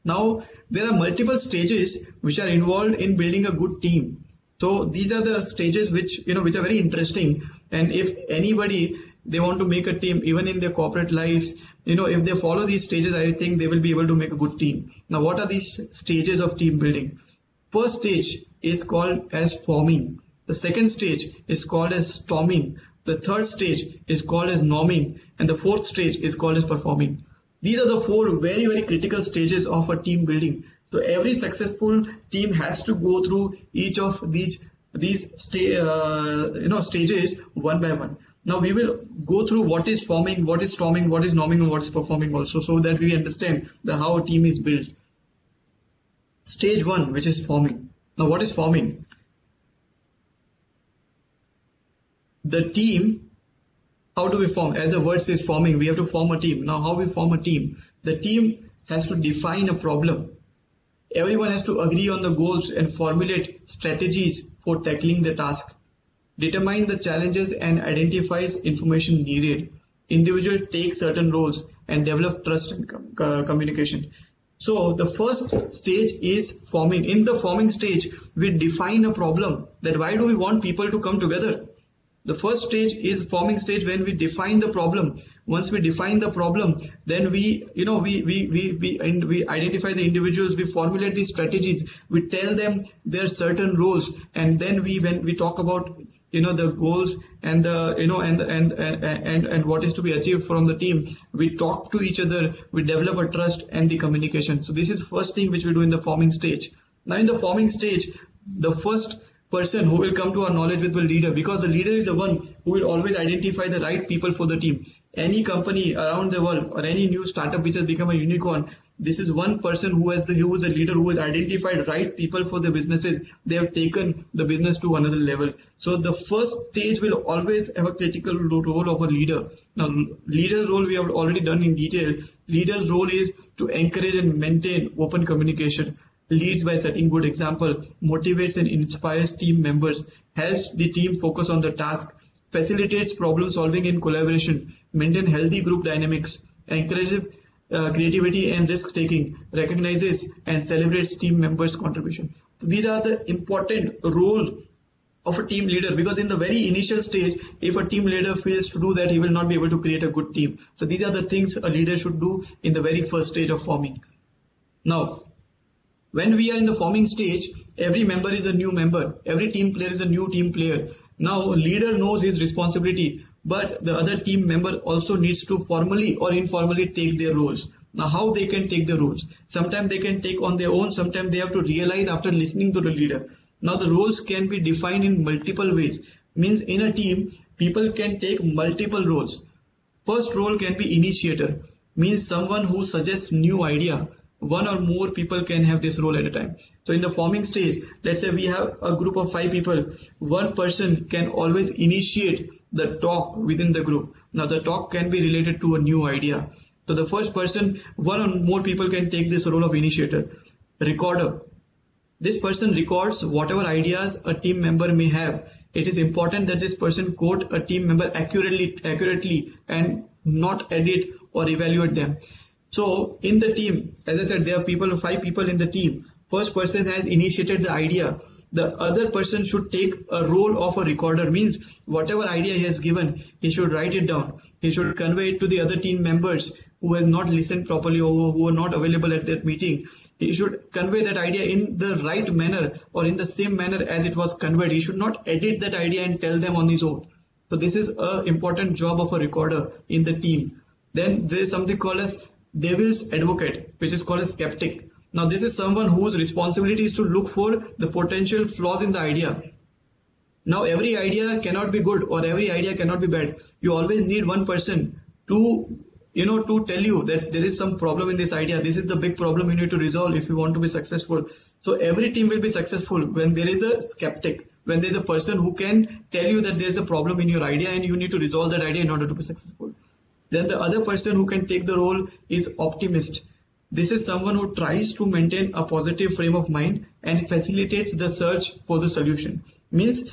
Now, there are multiple stages which are involved in building a good team. So these are the stages which are very interesting. And if anybody, they want to make a team, even in their corporate lives, if they follow these stages, I think they will be able to make a good team. Now, what are these stages of team building? First stage is called as forming. The second stage is called as storming. The third stage is called as norming. And the fourth stage is called as performing. These are the four very, very critical stages of a team building. So every successful team has to go through each of these stages one by one. Now we will go through what is forming, what is storming, what is norming, and what is performing also, so that we understand how a team is built. Stage 1, which is forming. Now what is forming? The team, how do we form? As the word says forming, we have to form a team. Now how we form a team? The team has to define a problem. Everyone has to agree on the goals and formulate strategies for tackling the task. Determine the challenges and identifies information needed. Individuals take certain roles and develop trust and communication. So the first stage is forming. In the forming stage, we define a problem, that why do we want people to come together? The first stage is forming stage, when we define the problem. Once we define the problem, then we identify the individuals, we formulate these strategies, we tell them their certain roles, and then when we talk about the goals and the and what is to be achieved from the team, we talk to each other, we develop a trust and the communication. So this is first thing which we do in the forming stage. Now in the forming stage, the first person who will come to our knowledge with the leader, because the leader is the one who will always identify the right people for the team. Any company around the world or any new startup which has become a unicorn, this is one person who is the leader, who has identified right people for the businesses. They have taken the business to another level. So the first stage will always have a critical role of a leader. Now, leader's role we have already done in detail. Leader's role is to encourage and maintain open communication. Leads by setting good example, motivates and inspires team members, helps the team focus on the task, facilitates problem solving in collaboration, maintain healthy group dynamics, encourages creativity and risk taking, recognizes and celebrates team members' contribution. So these are the important role of a team leader, because in the very initial stage, if a team leader fails to do that, he will not be able to create a good team. So these are the things a leader should do in the very first stage of forming. Now, when we are in the forming stage, every member is a new member. Every team player is a new team player. Now, leader knows his responsibility, but the other team member also needs to formally or informally take their roles. Now, how they can take the roles? Sometimes they can take on their own. Sometimes they have to realize after listening to the leader. Now, the roles can be defined in multiple ways. Means in a team, people can take multiple roles. First role can be initiator. Means someone who suggests new idea. One or more people can have this role at a time. So in the forming stage, let's say we have a group of 5 people. One person can always initiate the talk within the group. Now the talk can be related to a new idea. So the first person, one or more people can take this role of initiator. Recorder. This person records whatever ideas a team member may have. It is important that this person quote a team member accurately and not edit or evaluate them. So in the team, as I said, there are 5 people in the team. First person has initiated the idea. the other person should take a role of a recorder. Means whatever idea he has given, he should write it down. He should convey it to the other team members who have not listened properly or who are not available at that meeting. He should convey that idea in the right manner or in the same manner as it was conveyed. He should not edit that idea and tell them on his own. So this is an important job of a recorder in the team. Then there is something called as devil's advocate, which is called as skeptic. Now this is someone whose responsibility is to look for the potential flaws in the idea. Now every idea cannot be good or every idea cannot be bad. You always need one person to tell you that there is some problem in this idea. This is the big problem you need to resolve if you want to be successful. So every team will be successful when there is a skeptic, when there is a person who can tell you that there is a problem in your idea and you need to resolve that idea in order to be successful. Then the other person who can take the role is optimist. This is someone who tries to maintain a positive frame of mind and facilitates the search for the solution. Means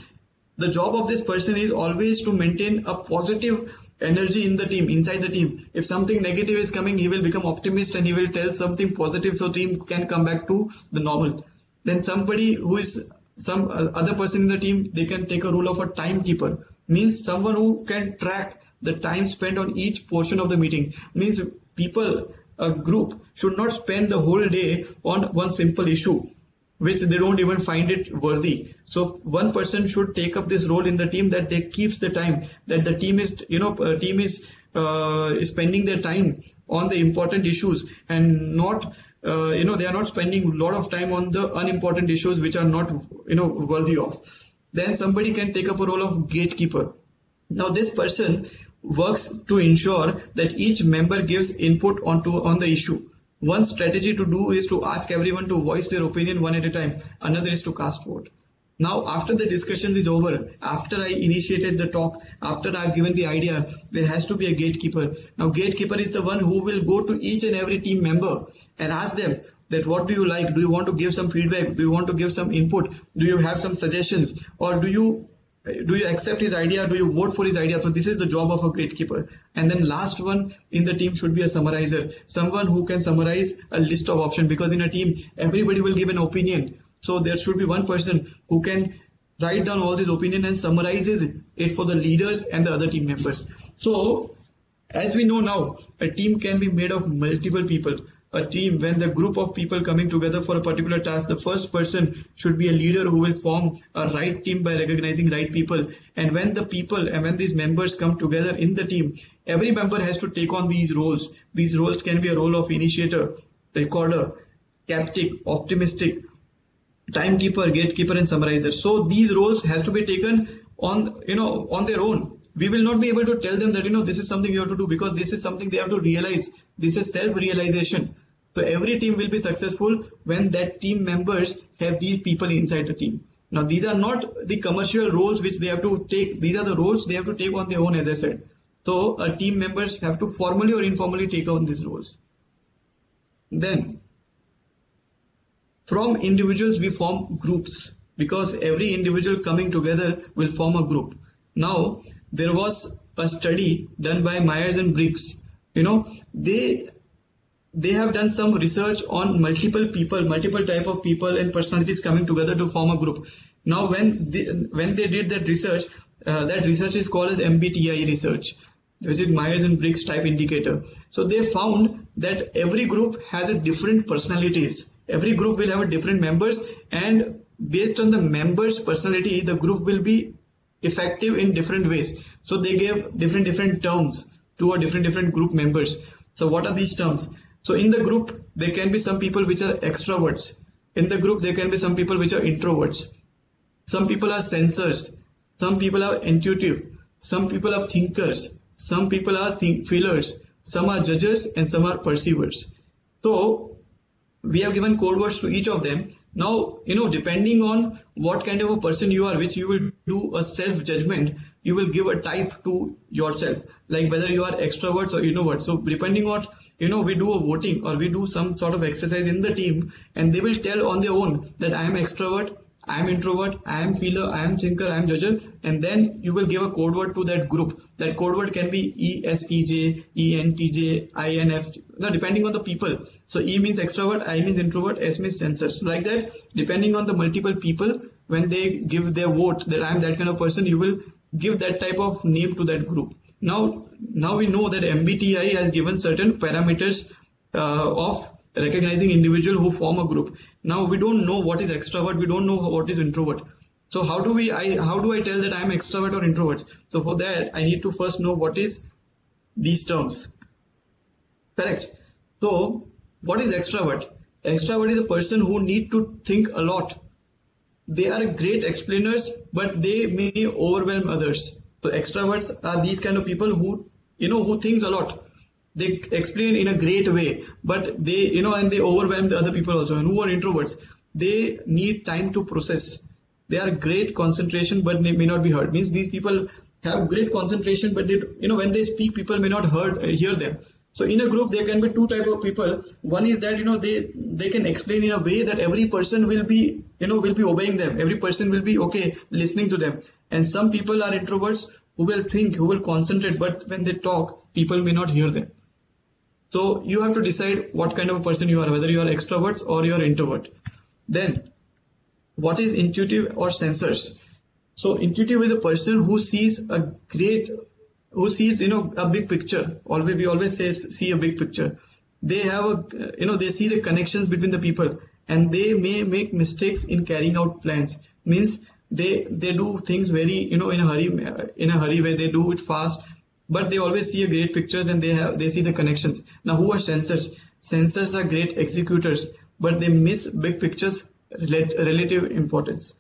the job of this person is always to maintain a positive energy in the team, inside the team. If something negative is coming, he will become optimist and he will tell something positive so team can come back to the normal. Then somebody who is some other person in the team, they can take a role of a timekeeper. Means someone who can track the time spent on each portion of the meeting. Means people, a group should not spend the whole day on one simple issue which they don't even find it worthy. So one person should take up this role in the team, that they keeps the time, that the team is spending their time on the important issues and not they are not spending a lot of time on the unimportant issues which are not worthy of. Then somebody can take up a role of gatekeeper. Now this person works to ensure that each member gives input on the issue. One strategy to do is to ask everyone to voice their opinion one at a time. Another is to cast vote. Now after the discussions is over, after I initiated the talk, after I've given the idea, there has to be a gatekeeper. Now gatekeeper is the one who will go to each and every team member and ask them that what do you like? Do you want to give some feedback? Do you want to give some input? Do you have some suggestions? Or do you accept his idea? Do you vote for his idea? So this is the job of a gatekeeper. And then last one in the team should be a summarizer, someone who can summarize a list of options, because in a team everybody will give an opinion. So there should be one person who can write down all this opinion and summarizes it for the leaders and the other team members. So as we know now, a team can be made of multiple people. A team, when the group of people coming together for a particular task, the first person should be a leader who will form a right team by recognizing right people. And when the people and when these members come together in the team, every member has to take on these roles. These roles can be a role of initiator, recorder, skeptic, optimistic, timekeeper, gatekeeper, and summarizer. So these roles has to be taken on their own. We will not be able to tell them that this is something you have to do, because this is something they have to realize. This is self-realization. So every team will be successful when that team members have these people inside the team. Now these are not the commercial roles which they have to take. These are the roles they have to take on their own, as I said. So team members have to formally or informally take on these roles. Then from individuals we form groups, because every individual coming together will form a group. Now there was a study done by Myers and Briggs. They have done some research on multiple type of people and personalities coming together to form a group. Now when they did that research is called as MBTI research, which is Myers and Briggs type indicator. So they found that every group has a different personalities. Every group will have a different members, and based on the members' personality, the group will be effective in different ways. So they gave different terms to a different group members. So what are these terms? So in the group there can be some people which are extroverts. In the group there can be some people which are introverts. Some people are sensors. Some people are intuitive. Some people are thinkers. Some people are feelers. Some are judges and some are perceivers. So we have given code words to each of them. Now, depending on what kind of a person you are, which you will do a self-judgment, you will give a type to yourself, like whether you are extroverts or introverts. So depending on, we do a voting or we do some sort of exercise in the team, and they will tell on their own that I am extrovert, I am introvert, I am feeler, I am thinker, I am judger, and then you will give a code word to that group. That code word can be ESTJ, ENTJ, INF, depending on the people. So E means extrovert, I means introvert, S means sensor. So like that, depending on the multiple people, when they give their vote that I am that kind of person, you will give that type of name to that group. Now we know that MBTI has given certain parameters of recognizing individual who form a group. Now we don't know what is extrovert, we don't know what is introvert. So how do I tell that I am extrovert or introvert? So for that I need to first know what is these terms. Correct. So what is extrovert? Extrovert is a person who need to think a lot. They are great explainers, but they may overwhelm others. So extroverts are these kind of people who thinks a lot. They explain in a great way, but they and they overwhelm the other people also. And who are introverts? They need time to process. They are great concentration, but they may not be heard. Means these people have great concentration, but they when they speak, people may not hear them. So in a group there can be two type of people. One is that they can explain in a way that every person will be obeying them. Every person will be okay listening to them. And some people are introverts who will think, who will concentrate, but when they talk, people may not hear them. So you have to decide what kind of a person you are, whether you are extroverts or you are introvert. Then what is intuitive or sensors? So intuitive is a person who sees a big picture. We always say see a big picture. They have they see the connections between the people, and they may make mistakes in carrying out plans. Means they do things very in a hurry where they do it fast, but they always see a great pictures and they see the connections. Now who are sensors? Sensors are great executors, but they miss big pictures relative importance.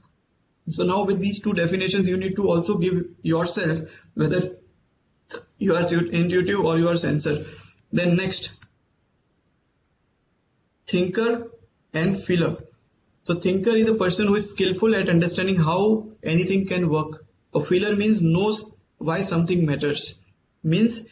So now with these two definitions, you need to also give yourself whether you are intuitive or you are sensor. Then next, thinker and feeler. So thinker is a person who is skillful at understanding how anything can work. A feeler means knows why something matters. Means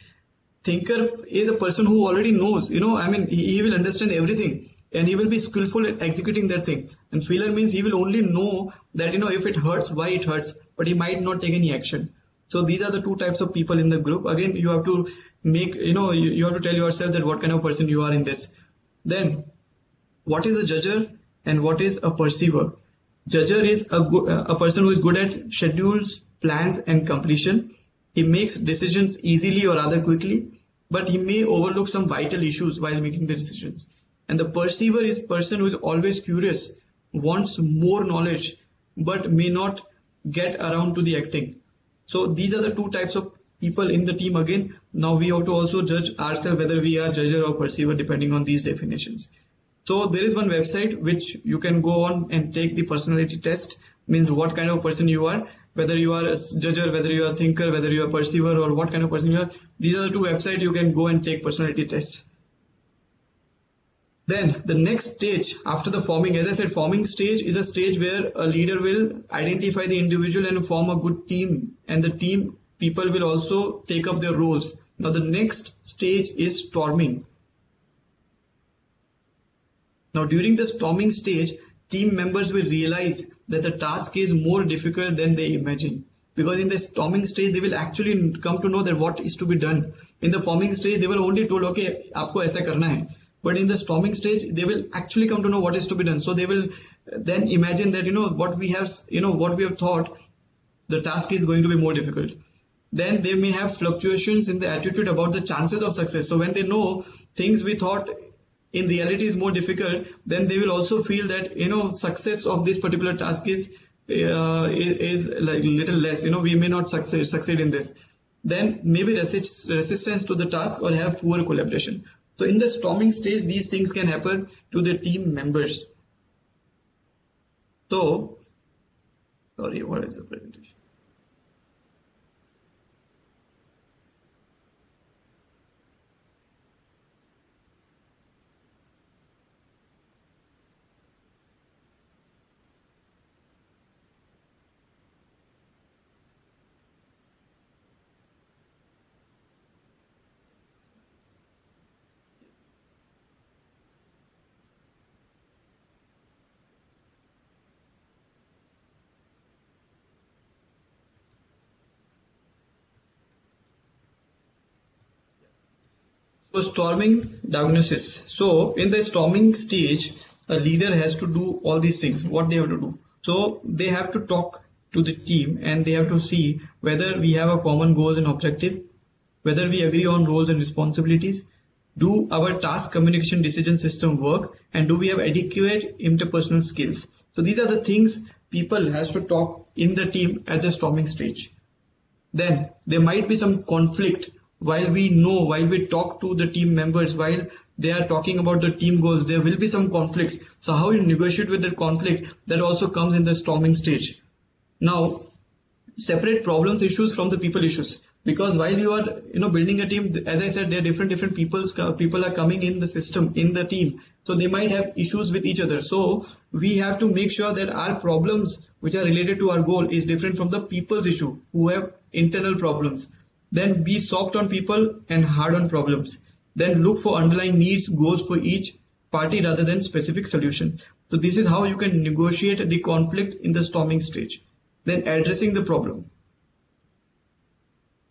thinker is a person who already knows, he will understand everything and he will be skillful at executing that thing. And feeler means he will only know that if it hurts, why it hurts, but he might not take any action. So these are the two types of people in the group. Again, you have to make, you have to tell yourself that what kind of person you are in this. Then what is a judger and what is a perceiver? Judger is a person who is good at schedules, plans and completion. He makes decisions easily or rather quickly, but he may overlook some vital issues while making the decisions. And the perceiver is a person who is always curious, wants more knowledge, but may not get around to the acting. So these are the two types of people in the team. Again, now we have to also judge ourselves whether we are judger or perceiver depending on these definitions. So there is one website which you can go on and take the personality test. Means what kind of person you are, whether you are a judger, whether you are a thinker, whether you are a perceiver, or what kind of person you are. These are the two websites you can go and take personality tests. Then the next stage after the forming, as I said, forming stage is a stage where a leader will identify the individual and form a good team, and the team people will also take up their roles. Now the next stage is storming. Now during the storming stage, team members will realize that the task is more difficult than they imagine. Because in the storming stage, they will actually come to know that what is to be done. In the forming stage, they will only told, okay, aapko aisa karna hai. But in the storming stage, they will actually come to know what is to be done. So they will then imagine that, what we have thought, the task is going to be more difficult. Then they may have fluctuations in the attitude about the chances of success. So when they know things we thought in reality is more difficult, then they will also feel that, success of this particular task is like little less, we may not succeed in this. Then maybe resistance to the task or have poor collaboration. So in the storming stage, these things can happen to the team members. So, sorry, what is the presentation? So storming diagnosis. So in the storming stage, a leader has to do all these things. What they have to do? So they have to talk to the team and they have to see whether we have a common goals and objective, whether we agree on roles and responsibilities, do our task communication decision system work, and do we have adequate interpersonal skills. So these are the things people has to talk in the team at the storming stage. Then there might be some conflict while we talk to the team members, while they are talking about the team goals, there will be some conflicts. So how you negotiate with that conflict, that also comes in the storming stage. Now, separate problems issues from the people issues, because while you are building a team, as I said, there are different people are coming in the system, in the team, so they might have issues with each other. So we have to make sure that our problems which are related to our goal is different from the people's issue who have internal problems. Then be soft on people and hard on problems. Then look for underlying needs, goals for each party rather than specific solution. So this is how you can negotiate the conflict in the storming stage. Then addressing the problem.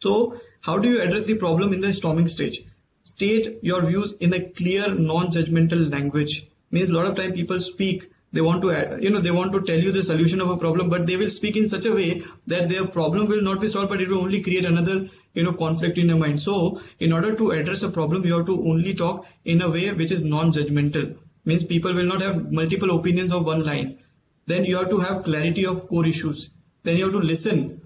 So how do you address the problem in the storming stage? State your views in a clear, non-judgmental language. Means a lot of time people speak, they want to tell you the solution of a problem, but they will speak in such a way that their problem will not be solved, but it will only create another conflict in your mind. So in order to address a problem, you have to only talk in a way which is non-judgmental. Means people will not have multiple opinions of one line. Then you have to have clarity of core issues. Then you have to listen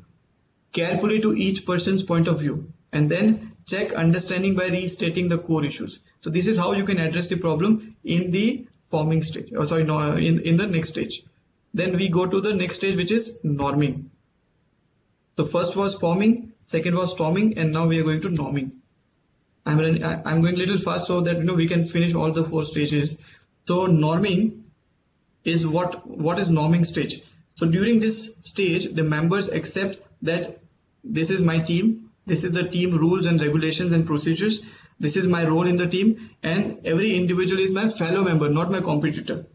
carefully to each person's point of view, and then check understanding by restating the core issues. So this is how you can address the problem in the forming stage, in the next stage. Then we go to the next stage, which is norming. So first was forming, second was storming, and now we are going to norming. I'm going a little fast so that we can finish all the 4 stages. So norming is what is norming stage. So during this stage, the members accept that this is my team, this is the team rules and regulations and procedures, this is my role in the team, and every individual is my fellow member, not my competitor.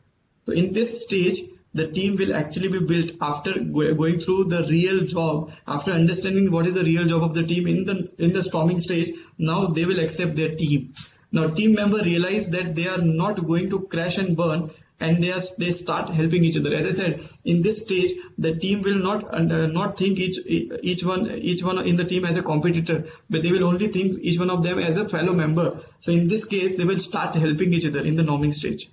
So in this stage, the team will actually be built after going through the real job, after understanding what is the real job of the team in the storming stage. Now they will accept their team. Now team member realize that they are not going to crash and burn, and they start helping each other. As I said, in this stage, the team will not think each one in the team as a competitor, but they will only think each one of them as a fellow member. So in this case, they will start helping each other in the norming stage.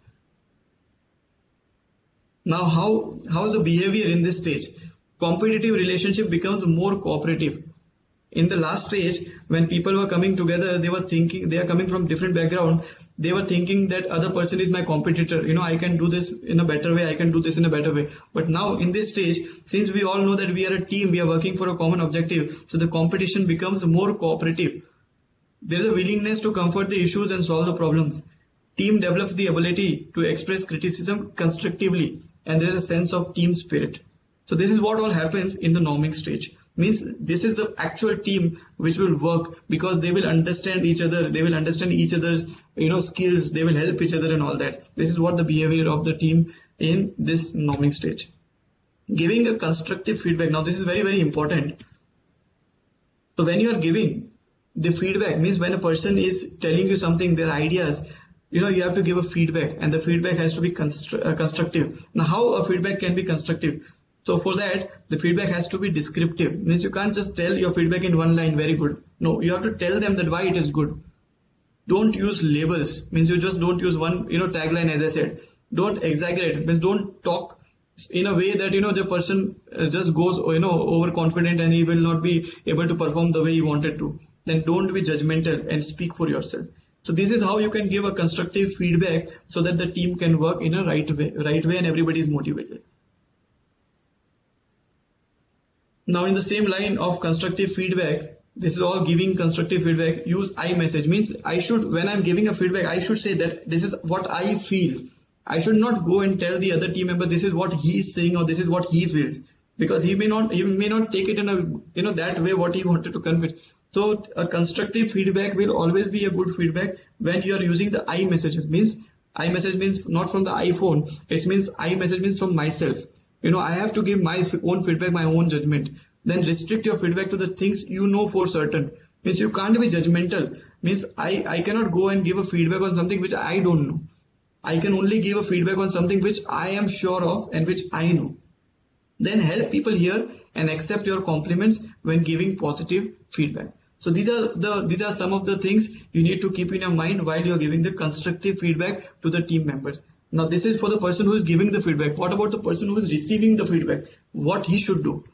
Now, how is the behavior in this stage? Competitive relationship becomes more cooperative. In the last stage, when people were coming together, they were thinking, they are coming from different background. They were thinking that other person is my competitor. I can do this in a better way. I can do this in a better way. But now in this stage, since we all know that we are a team, we are working for a common objective. So the competition becomes more cooperative. There is a willingness to comfort the issues and solve the problems. Team develops the ability to express criticism constructively, and there is a sense of team spirit. So this is what all happens in the norming stage. Means this is the actual team which will work, because they will understand each other, they will understand each other's skills, they will help each other and all that. This is what the behavior of the team in this norming stage. Giving a constructive feedback. Now this is very, very important. So when you are giving the feedback, means when a person is telling you something, their ideas, you have to give a feedback, and the feedback has to be constructive. Now how a feedback can be constructive? So for that, the feedback has to be descriptive. Means you can't just tell your feedback in one line, very good. No, you have to tell them that why it is good. Don't use labels. Means you just don't use one, tagline, as I said. Don't exaggerate. Means don't talk in a way that, the person just goes, overconfident and he will not be able to perform the way he wanted to. Then don't be judgmental and speak for yourself. So this is how you can give a constructive feedback so that the team can work in a right way and everybody is motivated. Now in the same line of constructive feedback, this is all giving constructive feedback, use I message. Means when I'm giving a feedback, I should say that this is what I feel. I should not go and tell the other team member this is what he is saying or this is what he feels, because he may not take it in a that way what he wanted to convey. So a constructive feedback will always be a good feedback when you are using the I messages. Means I message means not from the iPhone. It means I message means from myself. I have to give my own feedback, my own judgment. Then restrict your feedback to the things for certain. Means you can't be judgmental. Means I cannot go and give a feedback on something which I don't know. I can only give a feedback on something which I am sure of and which I know. Then help people hear and accept your compliments when giving positive feedback. So these are some of the things you need to keep in your mind while you're giving the constructive feedback to the team members. Now this is for the person who is giving the feedback. What about the person who is receiving the feedback? What he should do?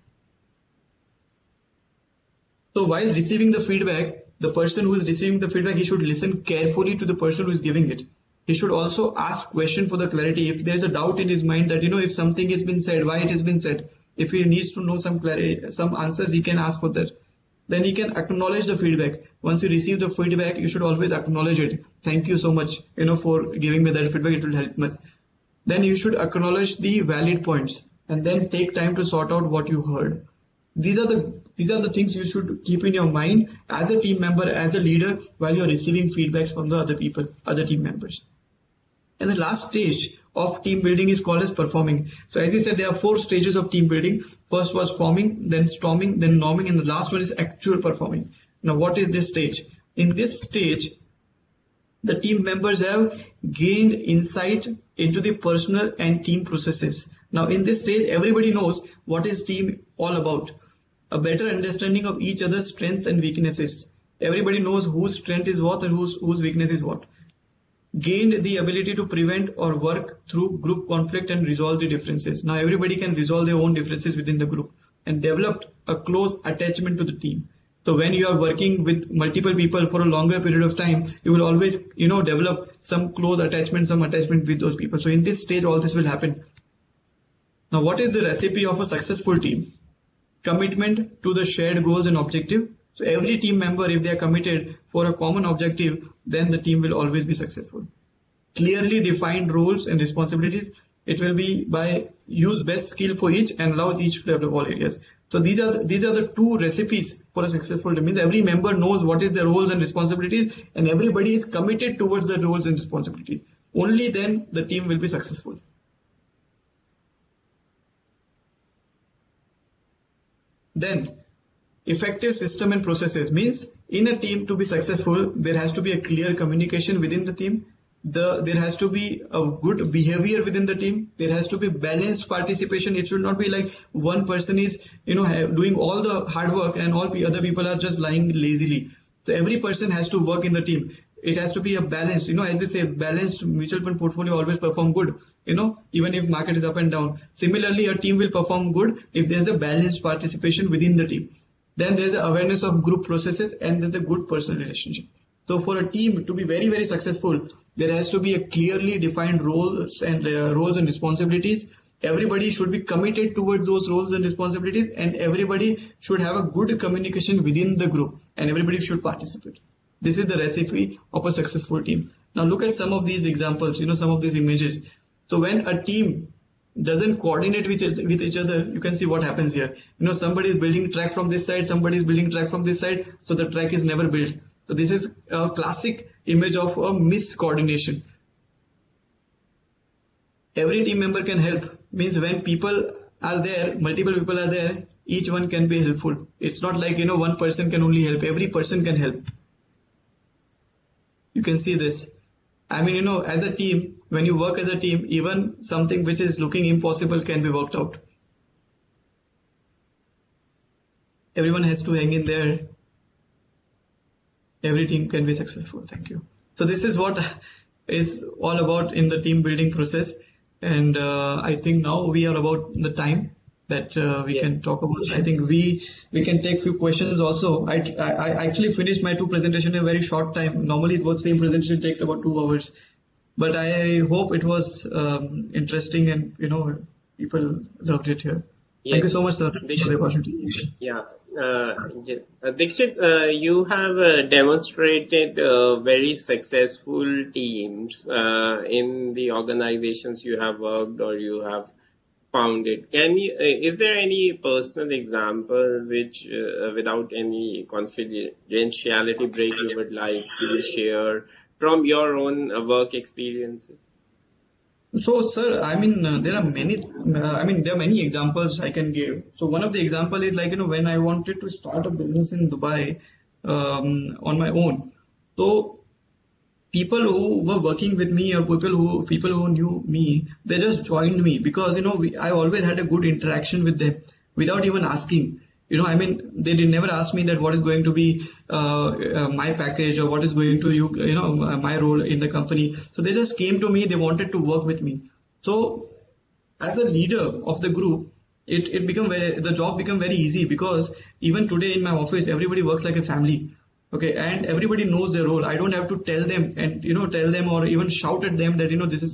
So while receiving the feedback, the person who is receiving the feedback, he should listen carefully to the person who is giving it. He should also ask question for the clarity. If there is a doubt in his mind that, if something has been said, why it has been said. If he needs to know some clarity, some answers, he can ask for that. Then he can acknowledge the feedback. Once you receive the feedback, you should always acknowledge it. Thank you so much, for giving me that feedback. It will help us. Then you should acknowledge the valid points and then take time to sort out what you heard. These are the things you should keep in your mind as a team member, as a leader, while you're receiving feedbacks from the other team members. And the last stage of team building is called as performing. So as I said, there are 4 stages of team building. First was forming, then storming, then norming, and the last one is actual performing. Now what is this stage? In this stage, the team members have gained insight into the personal and team processes. Now in this stage, everybody knows what is team all about. A better understanding of each other's strengths and weaknesses. Everybody knows whose strength is what and whose weakness is what. Gained the ability to prevent or work through group conflict and resolve the differences. Now everybody can resolve their own differences within the group, and developed a close attachment to the team. So when you are working with multiple people for a longer period of time, you will always, develop some close attachment, some attachment with those people. So in this stage, all this will happen. Now, what is the recipe of a successful team? Commitment to the shared goals and objective. So every team member, if they are committed for a common objective, then the team will always be successful. Clearly defined roles and responsibilities. It will be by use best skill for each and allows each to develop all areas. So these are the 2 recipes for a successful team. Means every member knows what is their roles and responsibilities, and everybody is committed towards the roles and responsibilities. Only then the team will be successful. Then, effective system and processes means in a team to be successful, there has to be a clear communication within the team. There has to be a good behavior within the team. There has to be balanced participation. It should not be like one person is, doing all the hard work and all the other people are just lying lazily. So every person has to work in the team. It has to be a balanced, as we say, balanced mutual fund portfolio always perform good, even if market is up and down. Similarly, a team will perform good if there's a balanced participation within the team. Then there's an awareness of group processes and there's a good personal relationship. So for a team to be very, very successful, there has to be a clearly defined roles and responsibilities. Everybody should be committed towards those roles and responsibilities, and everybody should have a good communication within the group, and everybody should participate. This is the recipe of a successful team. Now look at some of these examples, some of these images. So when a team doesn't coordinate with each other, you can see what happens here. Somebody is building track from this side, somebody is building track from this side, so the track is never built. So this is a classic image of a miscoordination. Every team member can help. Means when people are there, multiple people are there, each one can be helpful. It's not like, one person can only help. Every person can help. You can see this. As a team, when you work as a team, even something which is looking impossible can be worked out. Everyone has to hang in there. Every team can be successful. Thank you. So this is what is all about in the team building process. And I think now we are about the time that we can talk about. I think we can take few questions also. I actually finished my 2 presentations in a very short time. Normally the same presentation takes about 2 hours. But I hope it was interesting and, people loved it here. Yes. Thank you so much, sir, for the opportunity. Yeah. Dixit, you have demonstrated very successful teams in the organizations you have worked or you have founded. Is there any personal example which, without any confidentiality break, you would like to share from your own work experiences? So, sir, there are many examples I can give. So one of the example is like, when I wanted to start a business in Dubai on my own. So people who were working with me or people who knew me, they just joined me because I always had a good interaction with them without even asking. I mean, they did never ask me that what is going to be my package or what is going to my role in the company. So they just came to me. They wanted to work with me. So as a leader of the group, the job became very easy because even today in my office, everybody works like a family. Okay, and everybody knows their role. I don't have to tell them or even shout at them that this is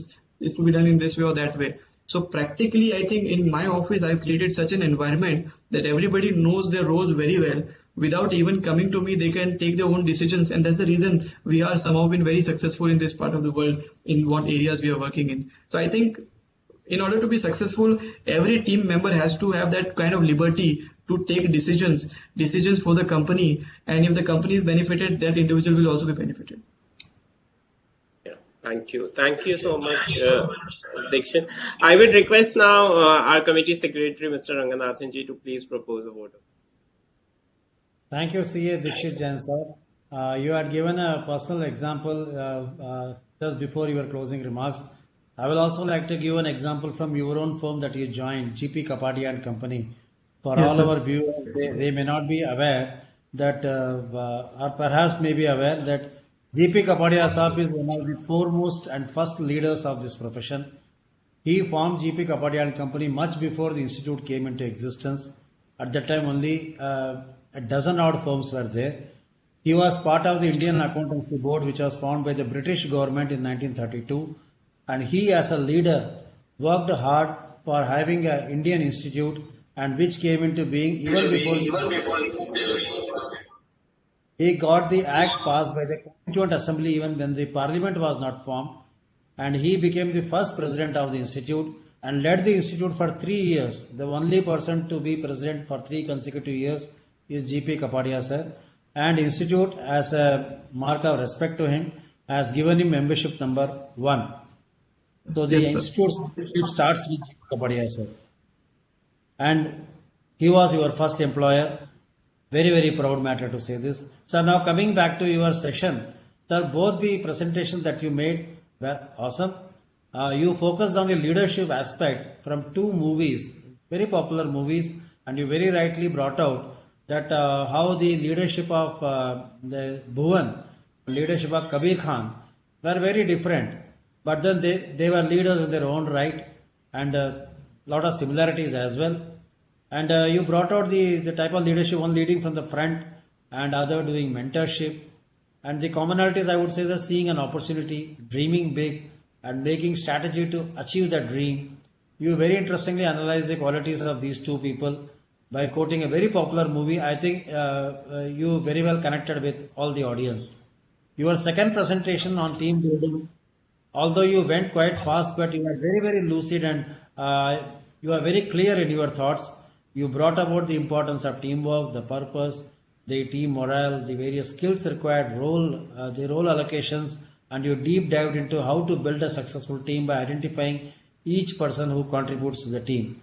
to be done in this way or that way. So practically, I think in my office, I've created such an environment that everybody knows their roles very well. Without even coming to me, they can take their own decisions. And that's the reason we are somehow been very successful in this part of the world in what areas we are working in. So I think in order to be successful, every team member has to have that kind of liberty to take decisions for the company. And if the company is benefited, that individual will also be benefited. Thank you. Thank you so much, Dikshit. I would request now our committee secretary, Mr. Ranganathan ji, to please propose a vote. Thank you, CA Dikshit Jain sir. You had given a personal example just before your closing remarks. I will also like to give an example from your own firm that you joined, GP Kapadia and Company. For Yes, all sir. our viewers, they may not be aware that, or perhaps may be aware that GP Kapadia Saab is one of the foremost and first leaders of this profession. He formed GP Kapadia and Company much before the institute came into existence. At that time, only a dozen odd firms were there. He was part of the Indian Accountancy Board, which was formed by the British government in 1932. And he, as a leader, worked hard for having an Indian institute, and which came into being even before. He got the act passed by the Constituent Assembly even when the Parliament was not formed, and he became the first president of the institute and led the institute for 3 years. The only person to be president for 3 consecutive years is GP Kapadia sir, and institute, as a mark of respect to him, has given him membership number 1. So the Yes, sir. institute starts with GP Kapadia sir, and he was your first employer. Very, very proud matter to say this. So now coming back to your session, sir, both the presentations that you made were awesome. You focused on the leadership aspect from 2 movies, very popular movies, and you very rightly brought out that how the leadership of the Bhuvan, leadership of Kabir Khan were very different. But then they were leaders in their own right, and a lot of similarities as well. And you brought out the type of leadership, one leading from the front and other doing mentorship. And the commonalities, I would say, that seeing an opportunity, dreaming big, and making strategy to achieve that dream. You very interestingly analyze the qualities of these 2 people by quoting a very popular movie. I think you very well connected with all the audience. Your second presentation on team building, although you went quite fast, but you were very, very lucid, and you are very clear in your thoughts. You brought about the importance of teamwork, the purpose, the team morale, the various skills required, the role allocations, and you deep dived into how to build a successful team by identifying each person who contributes to the team.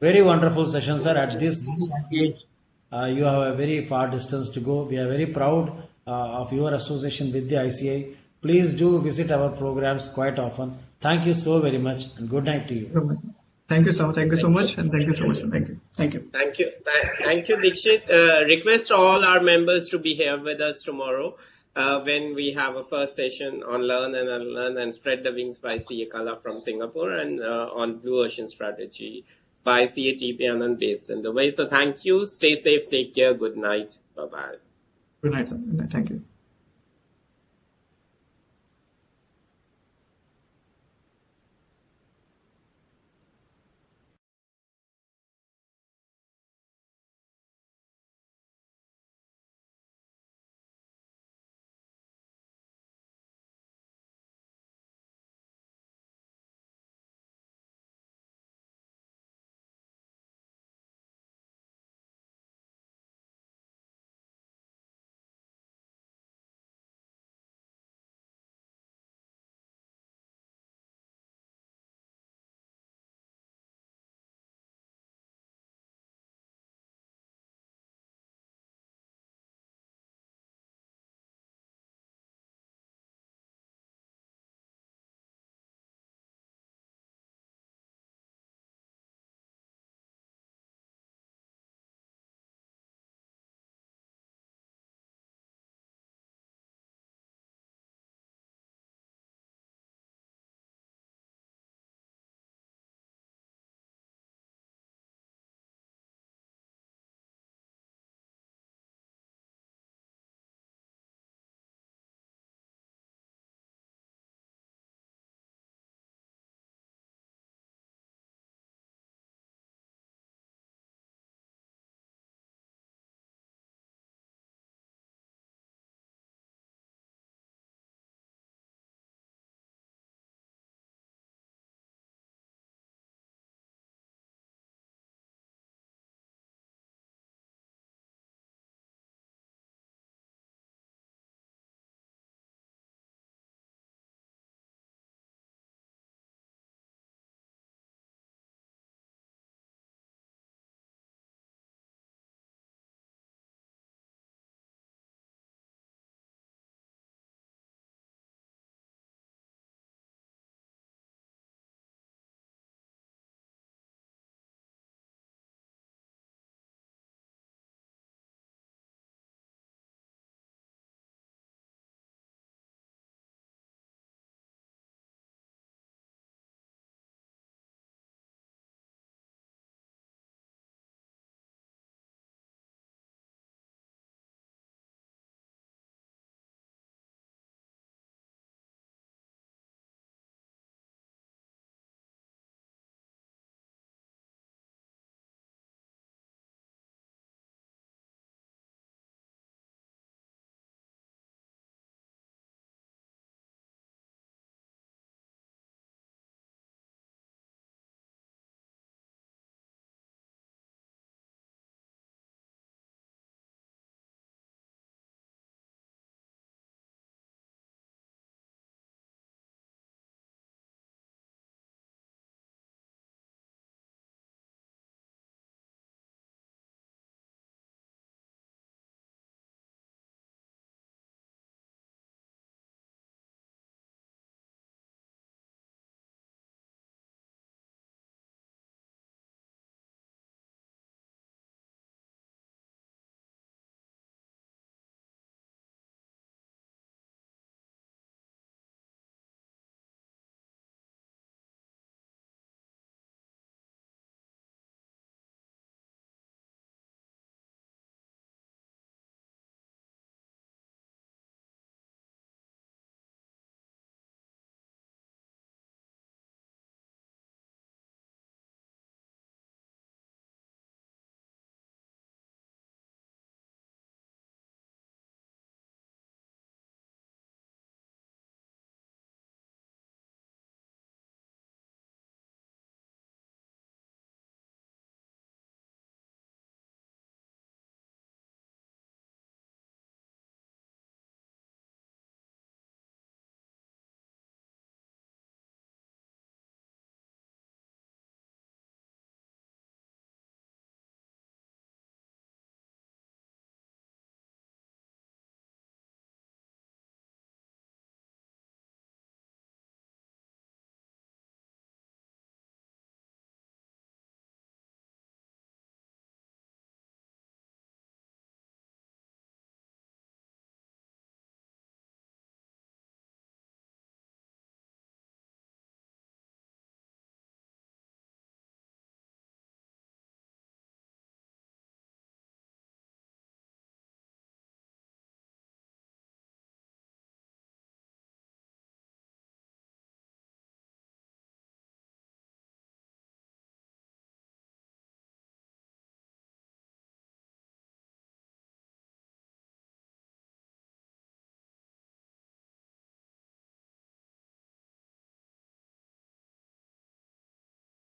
Very wonderful session, sir. At this age, you have a very far distance to go. We are very proud of your association with the ICAI. Please do visit our programs quite often. Thank you so very much, and good night to you. So much. Thank you so much. Thank you so much. And thank you so much. Thank you. Thank you. Thank you. Thank you, Dikshit. Request all our members to be here with us tomorrow when we have a first session on Learn and Unlearn and Spread the Wings by CA Kala from Singapore, and on Blue Ocean Strategy by CA TP Anand based in Dubai. So thank you. Stay safe. Take care. Good night. Bye-bye. Good night, sir. Good night. Thank you.